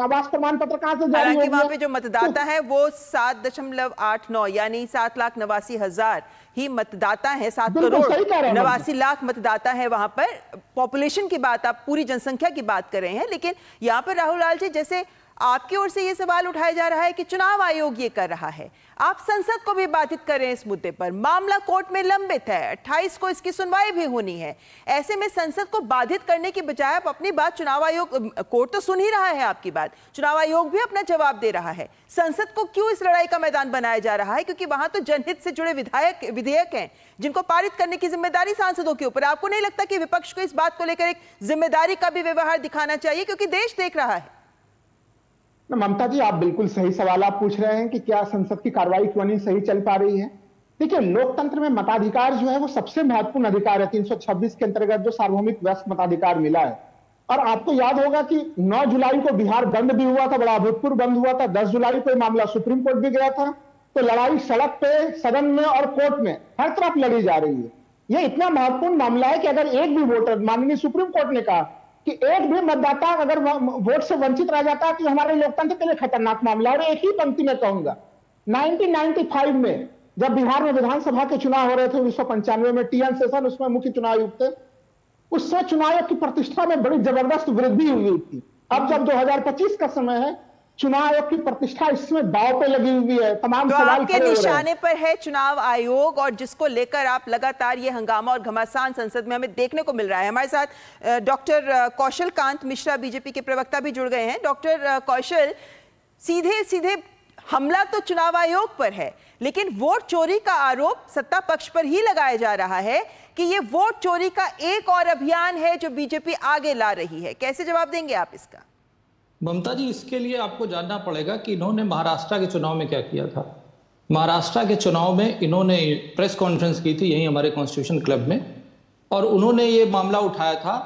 आवास प्रमाण पत्र कहां से जारी हो गया? वहां पे जो मतदाता है वो 7.89 यानी 7,89,000 ही मतदाता है। 7 करोड़ 89 लाख मतदाता है वहां पर। पॉपुलेशन की बात, आप पूरी जनसंख्या की बात कर रहे हैं, लेकिन यहाँ पर राहुल लाल जी, जैसे आपकी ओर से ये सवाल उठाया जा रहा है कि चुनाव आयोग ये कर रहा है, आप संसद को भी बाधित करें इस मुद्दे पर। मामला कोर्ट में लंबित है, 28 को इसकी सुनवाई भी होनी है। ऐसे में संसद को बाधित करने की बजाय आप अपनी बात चुनाव आयोग, कोर्ट तो सुन ही रहा है आपकी बात, चुनाव आयोग भी अपना जवाब दे रहा है। संसद को क्यों इस लड़ाई का मैदान बनाया जा रहा है? क्योंकि वहां तो जनहित से जुड़े विधेयक हैं जिनको पारित करने की जिम्मेदारी सांसदों के ऊपर। आपको नहीं लगता कि विपक्ष को इस बात को लेकर एक जिम्मेदारी का भी व्यवहार दिखाना चाहिए, क्योंकि देश देख रहा है? ममता जी, आप बिल्कुल सही सवाल आप पूछ रहे हैं कि क्या संसद की कार्रवाई क्यों नहीं सही चल पा रही है। देखिए, लोकतंत्र में मताधिकार जो है वो सबसे महत्वपूर्ण अधिकार है। 326 के अंतर्गत जो सार्वभौमिक वयस्क मताधिकार मिला है। और आपको याद होगा कि 9 जुलाई को बिहार बंद भी हुआ था, बड़ा अभूतपूर्व बंद हुआ था। 10 जुलाई को मामला सुप्रीम कोर्ट भी गया था। तो लड़ाई सड़क पे, सदन में और कोर्ट में हर तरफ लड़ी जा रही है। यह इतना महत्वपूर्ण मामला है कि अगर एक भी वोटर, माननीय सुप्रीम कोर्ट ने कहा कि एक भी मतदाता अगर वोट से वंचित रह जाता है तो हमारे लोकतंत्र के लिए खतरनाक मामला। और एक ही पंक्ति में कहूंगा, 1995 में जब बिहार में विधानसभा के चुनाव हो रहे थे 1995 में, TN सेशन उसमें मुख्य चुनाव आयुक्त थे, उससे चुनाव आयोग की प्रतिष्ठा में बड़ी जबरदस्त वृद्धि हुई थी। अब जब 2025 का समय है, चुनाव आयोग की प्रतिष्ठा इसमें दांव पे लगी हुई है। तमाम तो सवाल आपके निशाने पर है चुनाव आयोग, और जिसको लेकर आप लगातार ये हंगामा और घमासान संसद में हमें देखने को मिल रहा है। हमारे साथ डॉक्टर कौशल कांत मिश्रा, बीजेपी के प्रवक्ता, भी जुड़ गए हैं। डॉक्टर कौशल, सीधे सीधे हमला तो चुनाव आयोग पर है, लेकिन वोट चोरी का आरोप सत्ता पक्ष पर ही लगाया जा रहा है कि ये वोट चोरी का एक और अभियान है जो बीजेपी आगे ला रही है। कैसे जवाब देंगे आप इसका? ममता जी, इसके लिए आपको जानना पड़ेगा कि इन्होंने महाराष्ट्र के चुनाव में क्या किया था। महाराष्ट्र के चुनाव में इन्होंने प्रेस कॉन्फ्रेंस की थी यहीं हमारे कॉन्स्टिट्यूशन क्लब में, और उन्होंने ये मामला उठाया था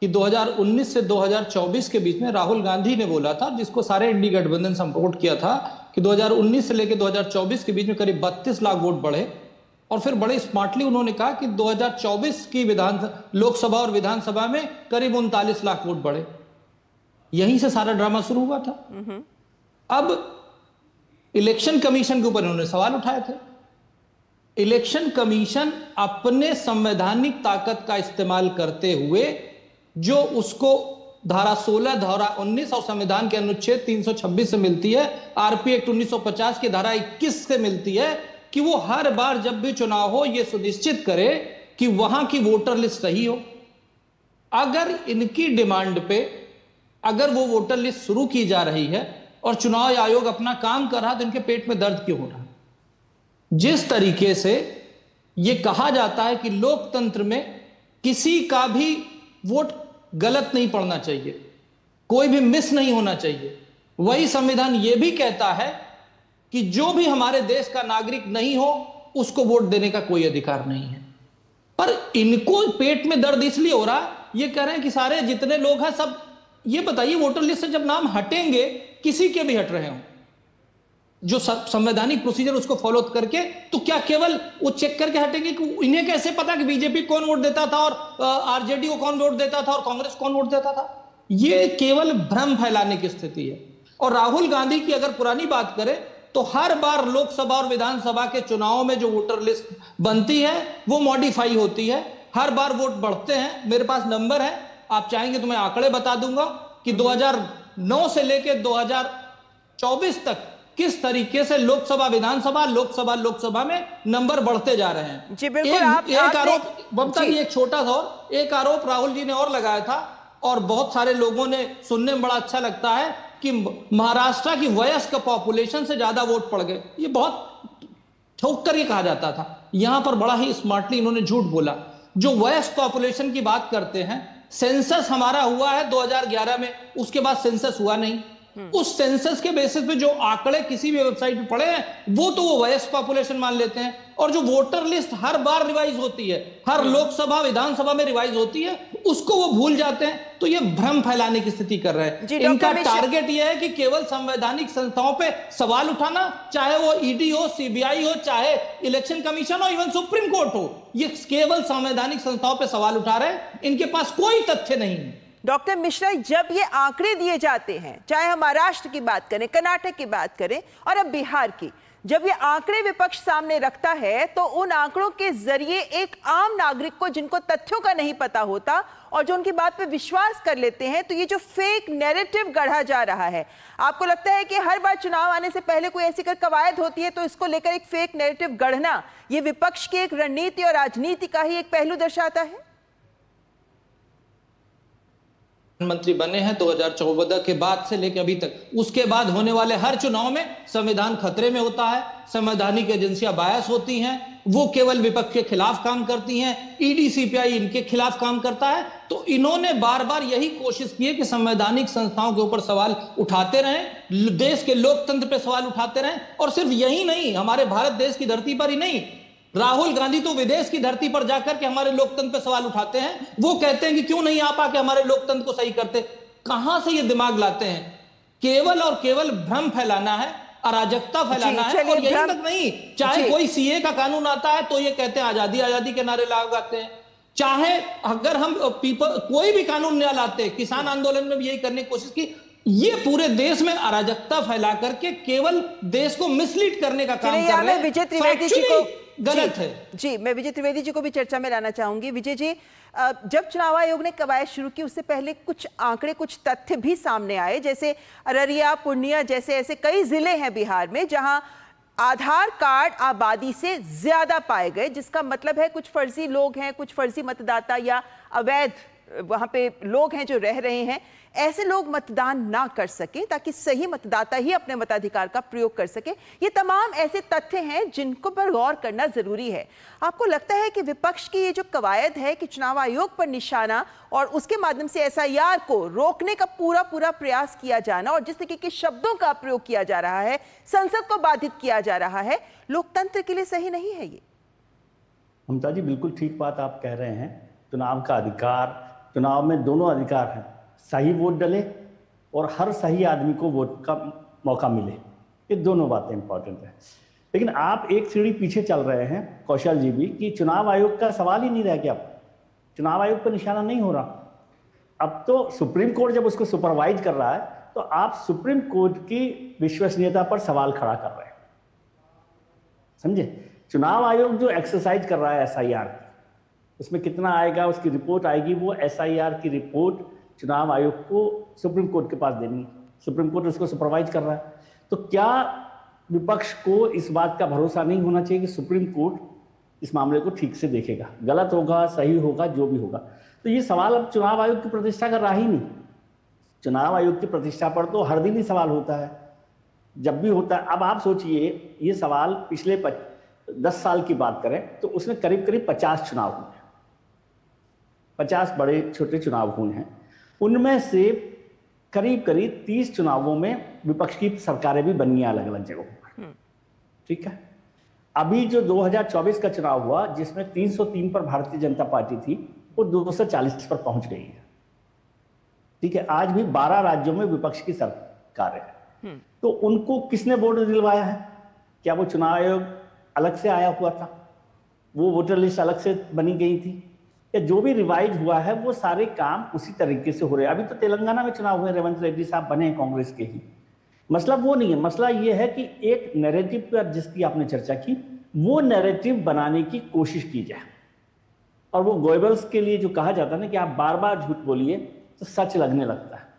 कि 2019 से 2024 के बीच में राहुल गांधी ने बोला था, जिसको सारे इंडी गठबंधन सपोर्ट किया था, कि 2019 से लेकर 2024 के बीच में करीब 32 लाख वोट बढ़े। और फिर बड़े स्मार्टली उन्होंने कहा कि 2024 की लोकसभा और विधानसभा में करीब 39 लाख वोट बढ़े। यहीं से सारा ड्रामा शुरू हुआ था। अब इलेक्शन कमीशन के ऊपर इन्होंने सवाल उठाए थे। इलेक्शन कमीशन अपने संवैधानिक ताकत का इस्तेमाल करते हुए, जो उसको धारा 16, धारा 19 और संविधान के अनुच्छेद 326 से मिलती है, आरपी एक्ट 1950 की धारा 21 से मिलती है, कि वो हर बार जब भी चुनाव हो यह सुनिश्चित करे कि वहां की वोटर लिस्ट सही हो। अगर इनकी डिमांड पे अगर वो वोटर लिस्ट शुरू की जा रही है और चुनाव आयोग अपना काम कर रहा है, तो इनके पेट में दर्द क्यों हो रहा है? जिस तरीके से ये कहा जाता है कि लोकतंत्र में किसी का भी वोट गलत नहीं पड़ना चाहिए, कोई भी मिस नहीं होना चाहिए, वही संविधान ये भी कहता है कि जो भी हमारे देश का नागरिक नहीं हो उसको वोट देने का कोई अधिकार नहीं है। पर इनको पेट में दर्द इसलिए हो रहा, ये कह रहे हैं कि सारे जितने लोग हैं सब, ये बताइए वोटर लिस्ट से जब नाम हटेंगे, किसी के भी हट रहे हो, जो संवैधानिक प्रोसीजर उसको फॉलो करके, तो क्या केवल वो चेक करके हटेंगे कि इन्हें कैसे पता कि बीजेपी कौन वोट देता था और आरजेडी को कौन वोट देता था और कांग्रेस कौन वोट देता था? ये केवल भ्रम फैलाने की स्थिति है। और राहुल गांधी की अगर पुरानी बात करें तो हर बार लोकसभा और विधानसभा के चुनावों में जो वोटर लिस्ट बनती है वो मॉडिफाई होती है, हर बार वोट बढ़ते हैं। मेरे पास नंबर है, आप चाहेंगे तो मैं आंकड़े बता दूंगा कि 2009 से लेकर 2024 तक किस तरीके से लोकसभा में नंबर बढ़ते जा रहे हैं। जी बिल्कुल। एक आरोप ममता जी, एक छोटा सा और एक आरोप राहुल जी ने और लगाया था और बहुत सारे लोगों ने सुनने में बड़ा अच्छा लगता है कि महाराष्ट्र की वयस्क पॉपुलेशन से ज्यादा वोट पड़ गए। ये बहुत ठोक कर ये कहा जाता था, यहां पर बड़ा ही स्मार्टली इन्होंने झूठ बोला। जो वयस्क पॉपुलेशन की बात करते हैं, सेंसस हमारा हुआ है 2011 में, उसके बाद सेंसस हुआ नहीं। उस सेंसस के बेसिस पे जो आंकड़े किसी भी वेबसाइट पे पड़े हैं वो तो वो वयस्क पॉपुलेशन मान लेते हैं, और जो वोटर लिस्ट हर बार रिवाइज होती है, हर लोकसभा विधानसभा में रिवाइज होती है, उसको वो भूल जाते हैं। तो ये भ्रम फैलाने की स्थिति कर रहे हैं। इनका टारगेट ये है कि केवल संवैधानिक संस्थाओं पे सवाल उठाना, चाहे वो ईडी हो, सीबीआई हो, चाहे इलेक्शन कमीशन हो, इवन सुप्रीम कोर्ट हो, ये केवल संवैधानिक संस्थाओं पे सवाल उठा रहे हैं। इनके पास कोई तथ्य नहीं है। डॉक्टर मिश्रा, जब ये आंकड़े दिए जाते हैं, चाहे हम महाराष्ट्र की बात करें, कर्नाटक की बात करें और अब बिहार की, जब ये आंकड़े विपक्ष सामने रखता है तो उन आंकड़ों के जरिए एक आम नागरिक को, जिनको तथ्यों का नहीं पता होता और जो उनकी बात पे विश्वास कर लेते हैं, तो ये जो फेक नैरेटिव गढ़ा जा रहा है, आपको लगता है कि हर बार चुनाव आने से पहले कोई ऐसी कवायद होती है तो इसको लेकर एक फेक नैरेटिव गढ़ना, ये विपक्ष की एक रणनीति और राजनीति का ही एक पहलू दर्शाता है? प्रधानमंत्री बने हैं 2014 के बाद से लेकर अभी तक, उसके बाद होने वाले हर चुनाव में संविधान खतरे में होता है, संवैधानिक एजेंसियां बायस होती हैं, वो केवल विपक्ष के खिलाफ काम करती हैं, ईडी सीबीआई इनके खिलाफ काम करता है। तो इन्होंने बार बार यही कोशिश की है कि संवैधानिक संस्थाओं के ऊपर सवाल उठाते रहें, देश के लोकतंत्र पे सवाल उठाते रहें। और सिर्फ यही नहीं, हमारे भारत देश की धरती पर ही नहीं, राहुल गांधी तो विदेश की धरती पर जाकर के हमारे लोकतंत्र पर सवाल उठाते हैं। वो कहते हैं कि क्यों नहीं आप आके हमारे लोकतंत्र को सही करते। कहां से ये दिमाग लाते हैं? केवल और केवल भ्रम फैलाना है, अराजकता फैलाना है। और यही तक नहीं, चाहे कोई सीए का कानून आता है तो ये कहते हैं आजादी आजादी के नारे लगाते हैं, चाहे अगर हम कोई भी कानून नया लाते, किसान आंदोलन में भी यही करने की कोशिश की। ये पूरे देश में अराजकता फैला करके केवल देश को मिसलीड करने का काम कर रहे हैं। विजय त्रिवेदी जी को गलत है। जी, मैं विजय त्रिवेदी जी को भी चर्चा में लाना चाहूंगी। विजय जी, जब चुनाव आयोग ने कवायद शुरू की उससे पहले कुछ आंकड़े, कुछ तथ्य भी सामने आए, जैसे अररिया, पूर्णिया जैसे ऐसे कई जिले हैं बिहार में जहां आधार कार्ड आबादी से ज्यादा पाए गए, जिसका मतलब है कुछ फर्जी लोग हैं, कुछ फर्जी मतदाता या अवैध वहां पे लोग हैं जो रह रहे हैं। ऐसे लोग मतदान ना कर सके ताकि सही मतदाता ही अपने मताधिकार का प्रयोग कर सके। ये तमाम ऐसे तथ्य हैं जिनको पर गौर करना जरूरी है। आपको लगता है कि विपक्ष की ये जो कवायद है कि चुनाव आयोग पर निशाना और उसके माध्यम से एसआईआर को रोकने का पूरा प्रयास किया जाना और जिस तरीके के शब्दों का प्रयोग किया जा रहा है, संसद को बाधित किया जा रहा है, लोकतंत्र के लिए सही नहीं है? ये ममता जी बिल्कुल ठीक बात आप कह रहे हैं। चुनाव का अधिकार, चुनाव में दोनों अधिकार हैं, सही वोट डले और हर सही आदमी को वोट का मौका मिले, ये दोनों बातें इंपॉर्टेंट है। लेकिन आप एक सीढ़ी पीछे चल रहे हैं कौशल जी भी, कि चुनाव आयोग का सवाल ही नहीं रह गया। अब चुनाव आयोग पर निशाना नहीं हो रहा। अब तो सुप्रीम कोर्ट जब उसको सुपरवाइज कर रहा है तो आप सुप्रीम कोर्ट की विश्वसनीयता पर सवाल खड़ा कर रहे हैं, समझे? चुनाव आयोग जो एक्सरसाइज कर रहा है एसआईआर, उसमें कितना आएगा, उसकी रिपोर्ट आएगी, वो एसआईआर की रिपोर्ट चुनाव आयोग को सुप्रीम कोर्ट के पास देनी है। सुप्रीम कोर्ट उसको सुपरवाइज कर रहा है। तो क्या विपक्ष को इस बात का भरोसा नहीं होना चाहिए कि सुप्रीम कोर्ट इस मामले को ठीक से देखेगा, गलत होगा, सही होगा, जो भी होगा? तो ये सवाल अब चुनाव आयोग की प्रतिष्ठा का रहा ही नहीं। चुनाव आयोग की प्रतिष्ठा पर तो हर दिन ही सवाल होता है, जब भी होता है। अब आप सोचिए, ये सवाल पिछले 10 साल की बात करें तो उसमें करीब करीब 50 चुनाव हुए, 50 बड़े छोटे चुनाव हुए हैं। उनमें से करीब करीब 30 चुनावों में विपक्ष की सरकारें भी बनी हैं अलग अलग जगहों पर। ठीक है, अभी जो 2024 का चुनाव हुआ जिसमें 303 पर भारतीय जनता पार्टी थी, वो 240 पर पहुंच गई है। ठीक है, आज भी 12 राज्यों में विपक्ष की सरकार है। तो उनको किसने वोट दिलवाया है? क्या वो चुनाव आयोग अलग से आया हुआ था, वो वोटर लिस्ट अलग से बनी गई थी, या जो भी रिवाइज हुआ है वो सारे काम उसी तरीके से हो रहे हैं? अभी तो तेलंगाना में चुनाव हुए, रेवंत रेड्डी साहब बने हैं कांग्रेस के ही। मसला वो नहीं है, मसला ये है कि एक नैरेटिव पर जिसकी आपने चर्चा की, वो नैरेटिव बनाने की कोशिश की जाए। और वो गोएबल्स के लिए जो कहा जाता है ना कि आप बार बार झूठ बोलिए तो सच लगने लगता है।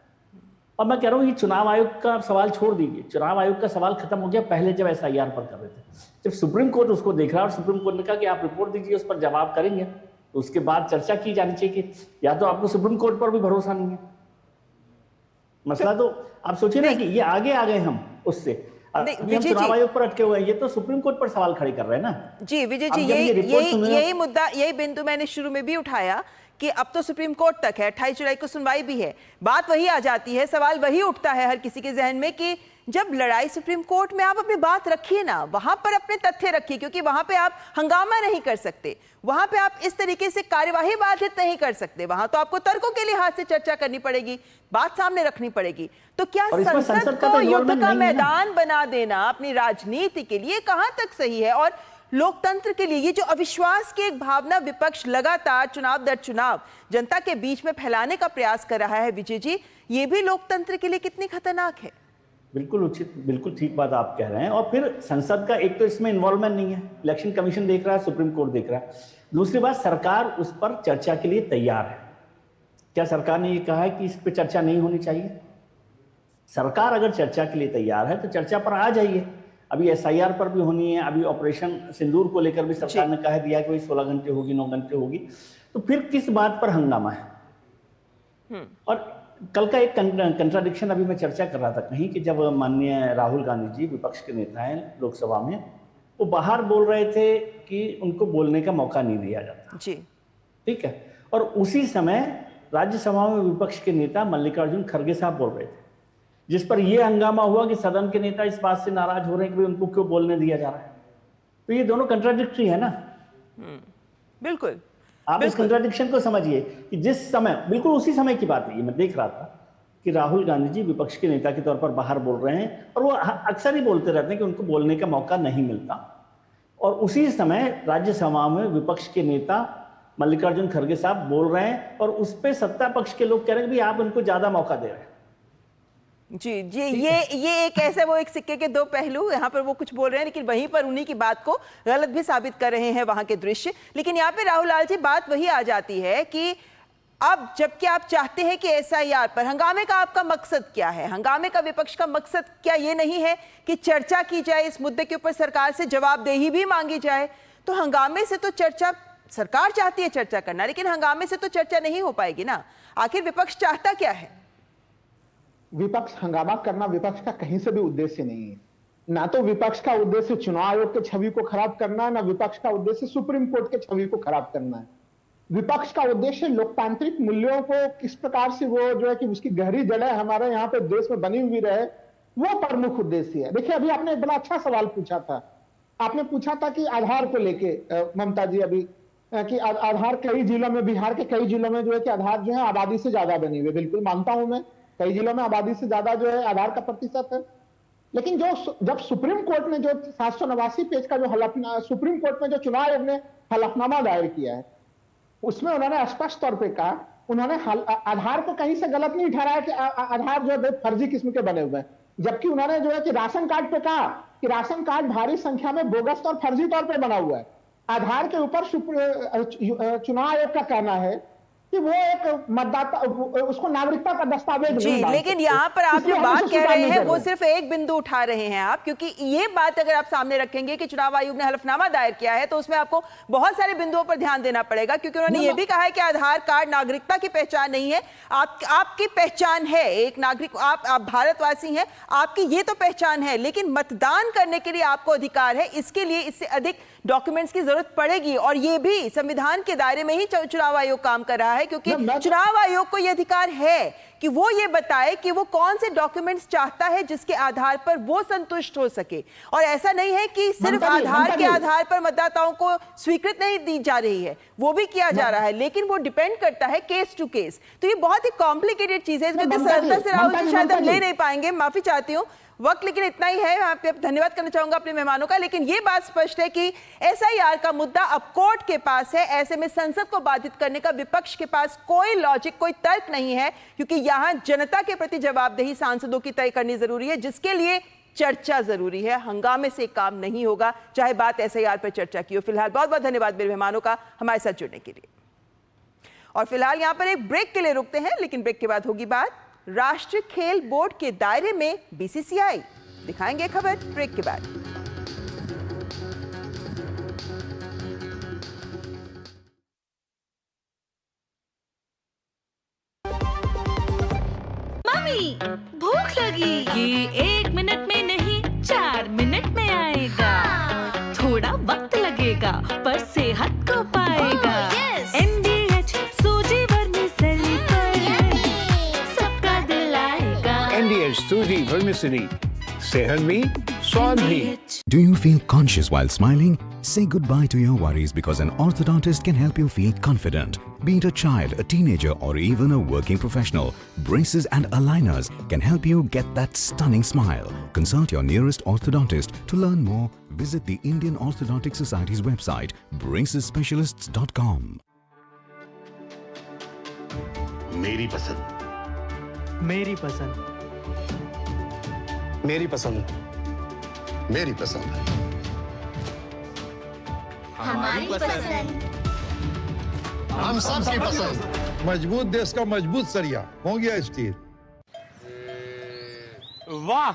और मैं कह रहा हूँ ये चुनाव आयोग का सवाल छोड़ दीजिए, चुनाव आयोग का सवाल खत्म हो गया पहले जब SIR पर कर रहे थे। जब सुप्रीम कोर्ट उसको देख रहा है और सुप्रीम कोर्ट ने कहा कि आप रिपोर्ट दीजिए, उस पर जवाब करेंगे, तो उसके बाद चर्चा की जानी चाहिए कि या तो आपको सुप्रीम कोर्ट पर भी भरोसा नहीं है। मसला तो आप सोचिए ना कि ये आगे आ गए हम उससे, हम चुनाव आयोग पर अटके हुए हैं, ये तो सुप्रीम कोर्ट पर सवाल खड़े कर रहे हैं ना। जी विजय जी, यही मुद्दा, यही बिंदु मैंने शुरू में भी उठाया कि अब तो सुप्रीम कोर्ट तक है, 28 जुलाई को सुनवाई भी है। बात वही आ जाती है, सवाल वही उठता है हर किसी के जहन में कि जब लड़ाई सुप्रीम कोर्ट में, आप अपनी बात रखिए ना, वहां पर अपने तथ्य रखिए, क्योंकि वहां पे आप हंगामा नहीं कर सकते, वहां पे आप इस तरीके से कार्यवाही बाधित नहीं कर सकते, वहां तो आपको तर्कों के लिहाज से चर्चा करनी पड़ेगी, बात सामने रखनी पड़ेगी। तो क्या संसद को युद्ध का मैदान बना देना अपनी राजनीति के लिए कहां तक सही है? और लोकतंत्र के लिए ये जो अविश्वास की एक भावना विपक्ष लगातार चुनाव दर चुनाव जनता के बीच में फैलाने का प्रयास कर रहा है, विजय जी, ये भी लोकतंत्र के लिए कितनी खतरनाक है? बिल्कुल उचित, बिल्कुल ठीक बात आप कह रहे हैं। और फिर संसद का एक तो इसमें इन्वॉल्वमेंट नहीं है, इलेक्शन कमीशन देख रहा है, सुप्रीम कोर्ट देख रहा है। दूसरी बात, सरकार उस पर चर्चा के लिए तैयार है। क्या सरकार ने ये कहा है कि इस पर चर्चा नहीं होनी चाहिए? सरकार अगर चर्चा के लिए तैयार है तो चर्चा पर आ जाइए। अभी SIR पर भी होनी है, अभी ऑपरेशन सिंदूर को लेकर भी सरकार ने कह दिया कि भाई 16 घंटे होगी, 9 घंटे होगी, तो फिर किस बात पर हंगामा है? और कल का एक कंट्राडिक्शन अभी मैं चर्चा कर रहा था कहीं कि जब माननीय राहुल गांधी जी विपक्ष के नेता हैं लोकसभा में, वो बाहर बोल रहे थे कि उनको बोलने का मौका नहीं दिया जाता। जी ठीक है, और उसी समय राज्यसभा में विपक्ष के नेता मल्लिकार्जुन खड़गे साहब बोल रहे थे, जिस पर यह हंगामा हुआ कि सदन के नेता इस बात से नाराज हो रहे हैं कि उनको क्यों बोलने दिया जा रहा है। तो ये दोनों कंट्राडिक्टरी है ना। बिल्कुल, आप इस कंट्राडिक्शन को समझिए कि जिस समय, बिल्कुल उसी समय की बात है, ये मैं देख रहा था कि राहुल गांधी जी विपक्ष के नेता के तौर पर बाहर बोल रहे हैं, और वो अक्सर ही बोलते रहते हैं कि उनको बोलने का मौका नहीं मिलता। और उसी समय राज्यसभा में विपक्ष के नेता मल्लिकार्जुन खड़गे साहब बोल रहे हैं, और उस पर सत्ता पक्ष के लोग कह रहे हैं कि आप उनको ज्यादा मौका दे रहे हैं। जी जी, ये एक ऐसा वो एक सिक्के के दो पहलू, यहाँ पर वो कुछ बोल रहे हैं लेकिन वहीं पर उन्हीं की बात को गलत भी साबित कर रहे हैं वहां के दृश्य। लेकिन यहाँ पे राहुल लाल जी, बात वही आ जाती है कि अब जबकि आप चाहते हैं कि SIR पर हंगामे का आपका मकसद क्या है? हंगामे का विपक्ष का मकसद क्या ये नहीं है कि चर्चा की जाए, इस मुद्दे के ऊपर सरकार से जवाबदेही भी मांगी जाए? तो हंगामे से तो चर्चा, सरकार चाहती है चर्चा करना, लेकिन हंगामे से तो चर्चा नहीं हो पाएगी ना। आखिर विपक्ष चाहता क्या है? विपक्ष हंगामा करना विपक्ष का कहीं से भी उद्देश्य नहीं है। ना तो विपक्ष का उद्देश्य चुनाव आयोग के छवि को खराब करना है, ना विपक्ष का उद्देश्य सुप्रीम कोर्ट के छवि को खराब करना है। विपक्ष का उद्देश्य लोकतांत्रिक मूल्यों को किस प्रकार से वो जो है कि उसकी गहरी जड़ें हमारे यहाँ पे देश में बनी हुई रहे, वो प्रमुख उद्देश्य है। देखिए, अभी आपने एक बड़ा अच्छा सवाल पूछा था। आपने पूछा था कि आधार को लेके, ममता जी, अभी कि आधार कई जिलों में, बिहार के कई जिलों में जो है कि आधार जो है आबादी से ज्यादा बनी हुई है। बिल्कुल मानता हूं मैं, कई जिलों में आबादी से ज्यादा जो है आधार का प्रतिशत है। लेकिन जब सुप्रीम कोर्ट ने जो 789 पेज का जो सुप्रीम कोर्ट में जो चुनाव आयोग ने हलफनामा दायर किया है, उसमें उन्होंने स्पष्ट तौर पे कहा, उन्होंने आधार को कहीं से गलत नहीं ठहराया कि आधार जो है फर्जी किस्म के बने हुए हैं। जबकि उन्होंने जो है कि राशन कार्ड पे कहा कि राशन कार्ड भारी संख्या में बोगस और फर्जी तौर पर बना हुआ है। आधार के ऊपर चुनाव आयोग का कहना है कि वो एक मतदाता, उसको नागरिकता का दस्तावेज जी, लेकिन यहाँ पर आप जो बात कह रहे हैं वो सिर्फ एक बिंदु उठा रहे हैं आप, क्योंकि ये बात अगर आप सामने रखेंगे कि चुनाव आयोग ने हलफनामा दायर किया है तो उसमें आपको बहुत सारे बिंदुओं पर ध्यान देना पड़ेगा, क्योंकि उन्होंने ये भी कहा है कि आधार कार्ड नागरिकता की पहचान नहीं है, आपकी पहचान है, एक नागरिक, आप भारतवासी हैं, आपकी ये तो पहचान है, लेकिन मतदान करने के लिए आपको अधिकार है, इसके लिए इससे अधिक डॉक्यूमेंट्स की जरूरत पड़ेगी। और ये भी संविधान के दायरे में ही चुनाव आयोग काम कर रहा है, क्योंकि चुनाव आयोग को यह अधिकार है कि वो ये बताए कि वो कौन से डॉक्यूमेंट्स चाहता है जिसके आधार पर वो संतुष्ट हो सके। और ऐसा नहीं है कि सिर्फ आधार के आधार पर मतदाताओं को स्वीकृत नहीं दी जा रही है, वो भी किया जा रहा है, लेकिन वो डिपेंड करता है केस टू केस। तो ये बहुत ही कॉम्प्लिकेटेड चीज है, इसमें सरलता से राहुल जी शायद हम ले नहीं पाएंगे, माफी चाहती हूँ, वक्त लेकिन इतना ही है। यहाँ पे धन्यवाद करना चाहूंगा अपने मेहमानों का, लेकिन ये बात स्पष्ट है कि एसआईआर का मुद्दा अब कोर्ट के पास है, ऐसे में संसद को बाधित करने का विपक्ष के पास कोई लॉजिक, कोई तर्क नहीं है, क्योंकि यहाँ जनता के प्रति जवाबदेही सांसदों की तय करनी जरूरी है, जिसके लिए चर्चा जरूरी है। हंगामे से काम नहीं होगा, चाहे बात एसआईआर पर चर्चा की हो। फिलहाल बहुत बहुत धन्यवाद मेरे मेहमानों का हमारे साथ जुड़ने के लिए। और फिलहाल यहाँ पर एक ब्रेक के लिए रुकते हैं, लेकिन ब्रेक के बाद होगी बात राष्ट्रीय खेल बोर्ड के दायरे में बीसीसीआई। दिखाएंगे खबर ब्रेक के बाद। मम्मी भूख लगी। ये 1 मिनट में नहीं 4 मिनट में आएगा। थोड़ा वक्त लगेगा पर सेहत को पाएगा। NDH सूजी वर्मिसेली पर सबका दिल आएगा। NDH सूजी वर्मिसेली, सेहत भी स्वाद भी। Do you feel conscious while smiling? Say goodbye to your worries because an orthodontist can help you feel confident. Be it a child, a teenager, or even a working professional, braces and aligners can help you get that stunning smile. Consult your nearest orthodontist. To learn more, visit the Indian Orthodontic Society's website, bracesspecialists.com. मेरी पसंद, मेरी पसंद, मेरी पसंद, मेरी पसंद, हमारी पसंद, हम सबकी पसंद। मजबूत देश का मजबूत सरिया हो गया स्टील। वाह,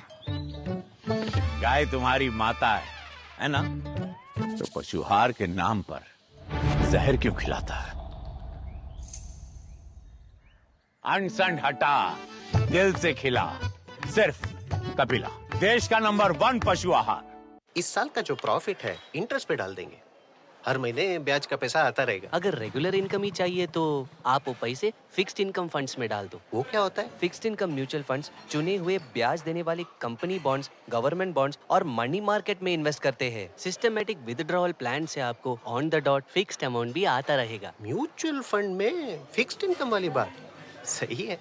गाय तुम्हारी माता है ना? तो पशुहार के नाम पर जहर क्यों खिलाता है? अनसंड हटा, दिल से खिला, सिर्फ कपिला, देश का नंबर 1 पशु आहार। इस साल का जो प्रॉफिट है इंटरेस्ट पे डाल देंगे, हर महीने ब्याज का पैसा आता रहेगा। अगर रेगुलर इनकम ही चाहिए तो आप वो पैसे फिक्स्ड इनकम फंड्स में डाल दो। वो क्या होता है? फिक्स्ड इनकम म्यूचुअल फंड्स चुने हुए ब्याज देने वाली कंपनी बॉन्ड्स, गवर्नमेंट बॉन्ड्स और मनी मार्केट में इन्वेस्ट करते हैं। सिस्टमैटिक विथड्रॉल प्लान से आपको on the dot fixed amount भी आता रहेगा। म्यूचुअल फंड में फिक्स्ड इनकम वाली बात सही है।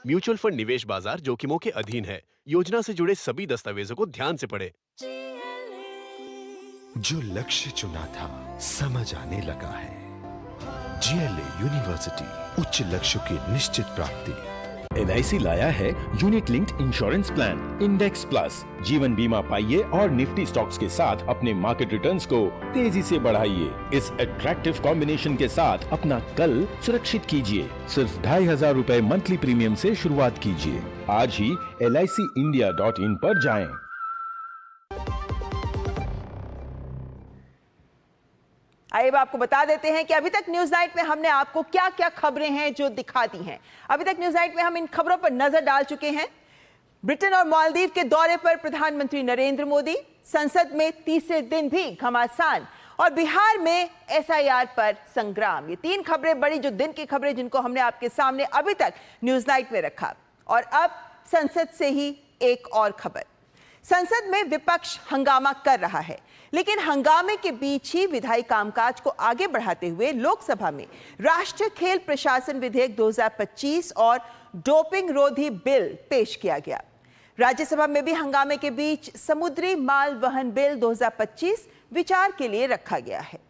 म्यूचुअल फंड निवेश बाजार जोखिमों के अधीन है। योजना से जुड़े सभी दस्तावेजों को ध्यान से पढ़ें। जो लक्ष्य चुना था समझ आने लगा है। GLA यूनिवर्सिटी, उच्च लक्ष्यों की निश्चित प्राप्ति। LIC लाया है unit linked insurance plan index plus. जीवन बीमा पाइए और निफ्टी स्टॉक्स के साथ अपने मार्केट रिटर्न्स को तेजी से बढ़ाइए। इस अट्रैक्टिव कॉम्बिनेशन के साथ अपना कल सुरक्षित कीजिए। सिर्फ 2500 रुपए मंथली प्रीमियम से शुरुआत कीजिए। आज ही LICindia.in पर जाएं। आइए आपको बता देते हैं कि अभी तक न्यूज नाइट में हमने आपको क्या क्या खबरें हैं जो दिखाती हैं। अभी तक न्यूज नाइट में हम इन खबरों पर नजर डाल चुके हैं। ब्रिटेन और मालदीव के दौरे पर प्रधानमंत्री नरेंद्र मोदी, संसद में तीसरे दिन भी घमासान, और बिहार में SIR पर संग्राम। ये 3 खबरें बड़ी जो दिन की खबरें जिनको हमने आपके सामने अभी तक न्यूज नाइट में रखा। और अब संसद से ही एक और खबर। संसद में विपक्ष हंगामा कर रहा है, लेकिन हंगामे के बीच ही विधायी कामकाज को आगे बढ़ाते हुए लोकसभा में राष्ट्रीय खेल प्रशासन विधेयक 2025 और डोपिंग रोधी बिल पेश किया गया। राज्यसभा में भी हंगामे के बीच समुद्री माल वहन बिल 2025 विचार के लिए रखा गया है।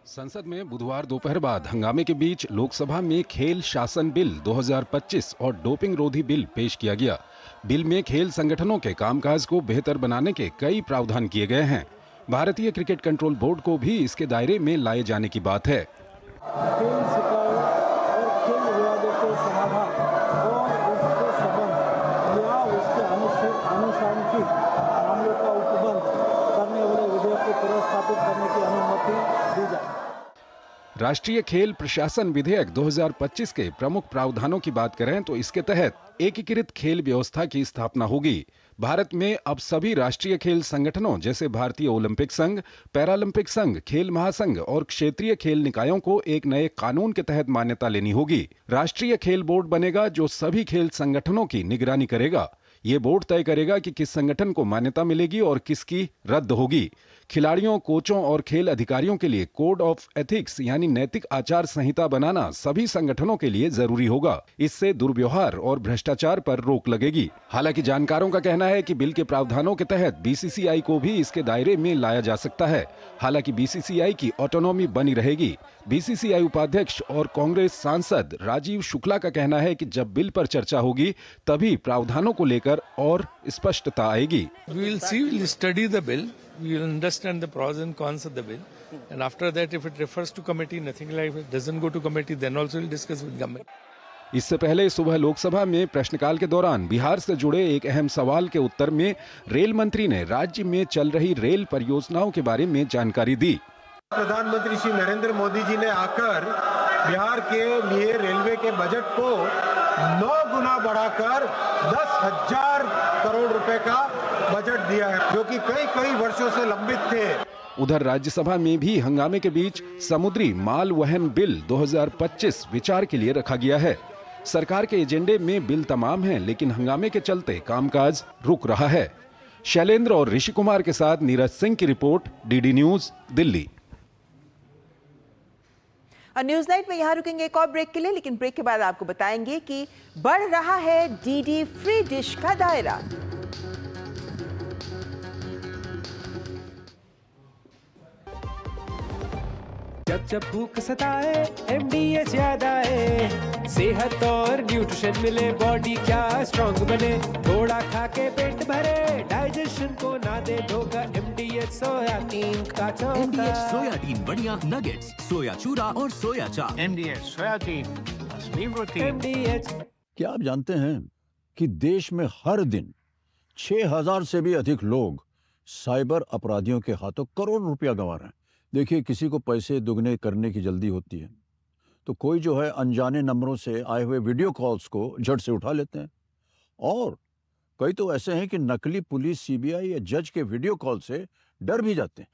संसद में बुधवार दोपहर बाद हंगामे के बीच लोकसभा में खेल शासन बिल 2025 और डोपिंग रोधी बिल पेश किया गया। बिल में खेल संगठनों के कामकाज को बेहतर बनाने के कई प्रावधान किए गए हैं। भारतीय क्रिकेट कंट्रोल बोर्ड को भी इसके दायरे में लाए जाने की बात है। खेल शिकायत और खेल विवादों के समाधान और उसके संबंध या उसके आनुषंगिक मामलों का उपबंध करने वाले विधेयक को पुनर्स्थापित करने की अनुमति दी जाए। राष्ट्रीय खेल प्रशासन विधेयक 2025 के प्रमुख प्रावधानों की बात करें तो इसके तहत एकीकृत खेल व्यवस्था की स्थापना होगी। भारत में अब सभी राष्ट्रीय खेल संगठनों जैसे भारतीय ओलंपिक संघ, पैरालंपिक संघ, खेल महासंघ और क्षेत्रीय खेल निकायों को एक नए कानून के तहत मान्यता लेनी होगी। राष्ट्रीय खेल बोर्ड बनेगा जो सभी खेल संगठनों की निगरानी करेगा। ये बोर्ड तय करेगा कि किस संगठन को मान्यता मिलेगी और किसकी रद्द होगी। खिलाड़ियों, कोचों और खेल अधिकारियों के लिए कोड ऑफ एथिक्स यानी नैतिक आचार संहिता बनाना सभी संगठनों के लिए जरूरी होगा। इससे दुर्व्यवहार और भ्रष्टाचार पर रोक लगेगी। हालांकि जानकारों का कहना है कि बिल के प्रावधानों के तहत बीसीसीआई को भी इसके दायरे में लाया जा सकता है। हालांकि बीसीसीआई की ऑटोनॉमी बनी रहेगी। बीसीसीआई उपाध्यक्ष और कांग्रेस सांसद राजीव शुक्ला का कहना है कि जब बिल पर चर्चा होगी तभी प्रावधानों को लेकर और स्पष्टता आएगी। We'll study the bill. We will understand the pros and cons of the bill. And after that, if it refers to committee, nothing like it doesn't go to committee, then also we'll discuss with government. इससे पहले सुबह लोकसभा में प्रश्नकाल के दौरान बिहार से जुड़े एक अहम सवाल के उत्तर में रेल मंत्री ने राज्य में चल रही रेल परियोजनाओं के बारे में जानकारी दी। प्रधानमंत्री श्री नरेंद्र मोदी जी ने आकर बिहार के लिए रेलवे के बजट को 9 गुना बढ़ाकर 10,000 करोड़ रुपए का बजट दिया है, जो कि कई वर्षों से लंबित थे। उधर राज्यसभा में भी हंगामे के बीच समुद्री माल वहन बिल 2025 विचार के लिए रखा गया है। सरकार के एजेंडे में बिल तमाम हैं, लेकिन हंगामे के चलते कामकाज रुक रहा है। शैलेंद्र और ऋषि कुमार के साथ नीरज सिंह की रिपोर्ट, डीडी न्यूज, दिल्ली। और न्यूज नाइट में यहाँ रुकेंगे एक और ब्रेक के लिए, लेकिन ब्रेक के बाद आपको बताएंगे कि बढ़ रहा है डीडी फ्री डिश का दायरा। जब जब भूख सताए MDH याद आए, सेहत और न्यूट्रिशन मिले, बॉडी क्या स्ट्रांग बने, थोड़ा खा के पेट भरे, डाइजेशन को ना दे धोखा, MDH सोयाटीन का चौका। MDH सोयाटीन बढ़िया नगेट्स, सोया चूरा और सोया चाप। MDH सोयाटीन असली प्रोटीन। MDH। क्या आप जानते हैं कि देश में हर दिन 6,000 से भी अधिक लोग साइबर अपराधियों के हाथों करोड़ रुपया गंवा रहे हैं। देखिए, किसी को पैसे दुगने करने की जल्दी होती है तो कोई जो है अनजाने नंबरों से आए हुए वीडियो कॉल्स को झट से उठा लेते हैं, और कई तो ऐसे हैं कि नकली पुलिस, CBI या जज के वीडियो कॉल से डर भी जाते हैं।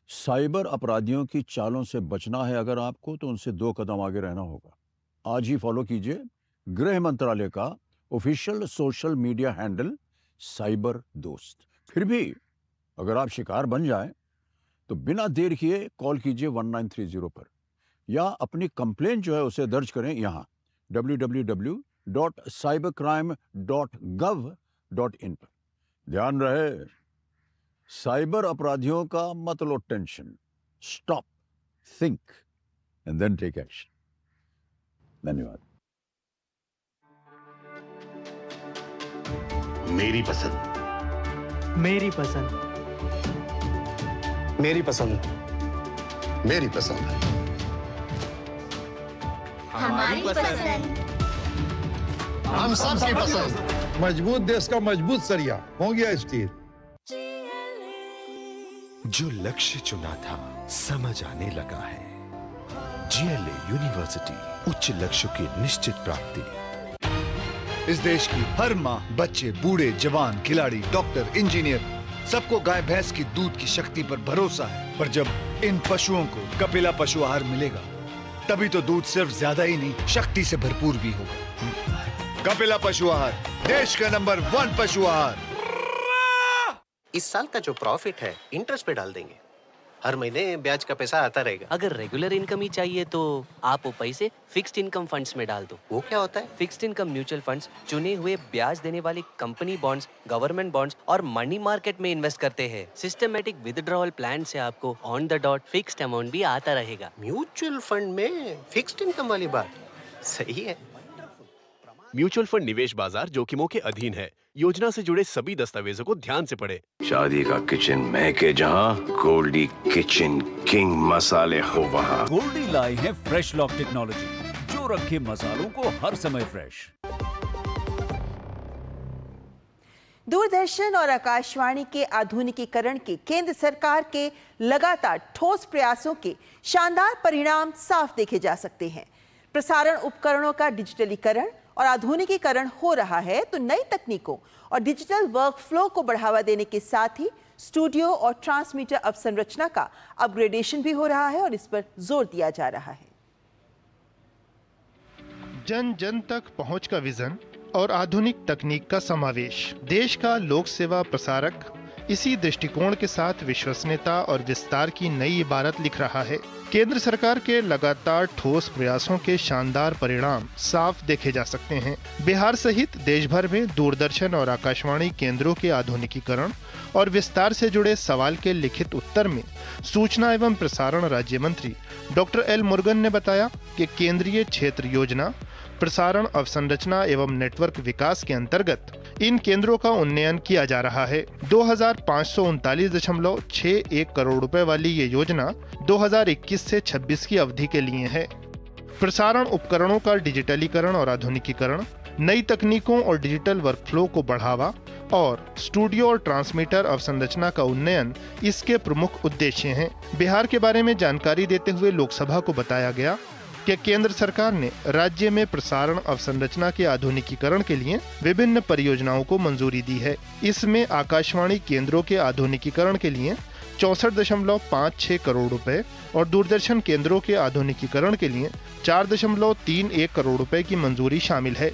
साइबर अपराधियों की चालों से बचना है अगर आपको, तो उनसे 2 कदम आगे रहना होगा। आज ही फॉलो कीजिए गृह मंत्रालय का official social media handle cyber दोस्त। फिर भी अगर आप शिकार बन जाएं तो बिना देर किए कॉल कीजिए 1930 पर, या अपनी कंप्लेंट जो है उसे दर्ज करें यहाँ www.cybercrime.gov.in पर। ध्यान रहे, साइबर अपराधियों का मत लो tension. Stop, think and then take action. धन्यवाद। मेरी पसंद, मेरी पसंद, मेरी पसंद, मेरी पसंद, हमारी पसंद, हम सबकी पसंद। मजबूत देश का मजबूत सरिया हो गया स्टील। जो लक्ष्य चुना था समझ आने लगा है। GLA यूनिवर्सिटी, उच्च लक्ष्य की निश्चित प्राप्ति। इस देश की हर माँ, बच्चे, बूढ़े, जवान, खिलाड़ी, डॉक्टर, इंजीनियर, सबको गाय भैंस की दूध की शक्ति पर भरोसा है। पर जब इन पशुओं को कपिला पशु आहार मिलेगा, तभी तो दूध सिर्फ ज्यादा ही नहीं, शक्ति से भरपूर भी होगा। कपिला पशु आहार, देश का नंबर 1 पशु आहार। इस साल का जो प्रॉफिट है इंटरेस्ट पे डाल देंगे। हर महीने ब्याज का पैसा आता रहेगा। अगर रेगुलर इनकम ही चाहिए तो आप वो पैसे फिक्स्ड इनकम फंड्स में डाल दो। वो क्या होता है? फिक्स्ड इनकम म्यूचुअल फंड्स चुने हुए ब्याज देने वाली कंपनी बॉन्ड्स, गवर्नमेंट बॉन्ड्स और मनी मार्केट में इन्वेस्ट करते हैं। सिस्टमैटिक विथड्रॉवल प्लान से आपको on the dot fixed amount भी आता रहेगा। म्यूचुअल फंड में फिक्स्ड इनकम वाली बात सही है। म्यूचुअल फंड निवेश बाजार जोखिमों के अधीन है। योजना से जुड़े सभी दस्तावेजों को ध्यान से पढ़ें। शादी का किचन महके जहाँ, गोल्डी किचन किंग मसाले हो वहाँ। गोल्डी लाई है फ्रेश लॉक टेक्नोलॉजी, जो रखे मसालों को हर समय फ्रेश। दूरदर्शन और आकाशवाणी के आधुनिकीकरण के केंद्र सरकार के लगातार ठोस प्रयासों के शानदार परिणाम साफ देखे जा सकते हैं। प्रसारण उपकरणों का डिजिटलीकरण और आधुनिकीकरण हो रहा है, तो नई तकनीकों और डिजिटल वर्कफ्लो को बढ़ावा देने के साथ ही स्टूडियो और ट्रांसमीटर अवसंरचना का अपग्रेडेशन भी हो रहा है और इस पर जोर दिया जा रहा है। जन जन तक पहुंच का विजन और आधुनिक तकनीक का समावेश देश का लोक सेवा प्रसारक इसी दृष्टिकोण के साथ विश्वसनीयता और विस्तार की नई इबारत लिख रहा है। केंद्र सरकार के लगातार ठोस प्रयासों के शानदार परिणाम साफ देखे जा सकते हैं। बिहार सहित देश भर में दूरदर्शन और आकाशवाणी केंद्रों के आधुनिकीकरण और विस्तार से जुड़े सवाल के लिखित उत्तर में सूचना एवं प्रसारण राज्य मंत्री डॉक्टर एल मुरुगन ने बताया कि केंद्रीय क्षेत्र योजना प्रसारण अवसंरचना एवं नेटवर्क विकास के अंतर्गत इन केंद्रों का उन्नयन किया जा रहा है। 2539.61 करोड़ रुपए वाली ये योजना 2021 से 26 की अवधि के लिए है। प्रसारण उपकरणों का डिजिटलीकरण और आधुनिकीकरण, नई तकनीकों और डिजिटल वर्कफ्लो को बढ़ावा और स्टूडियो और ट्रांसमीटर अवसंरचना का उन्नयन इसके प्रमुख उद्देश्य हैं। बिहार के बारे में जानकारी देते हुए लोकसभा को बताया गया कि केंद्र सरकार ने राज्य में प्रसारण अवसंरचना के आधुनिकीकरण के लिए विभिन्न परियोजनाओं को मंजूरी दी है। इसमें आकाशवाणी केंद्रों के आधुनिकीकरण के लिए 64.56 करोड़ रुपए और दूरदर्शन केंद्रों के आधुनिकीकरण के लिए 4.31 करोड़ रुपए की मंजूरी शामिल है।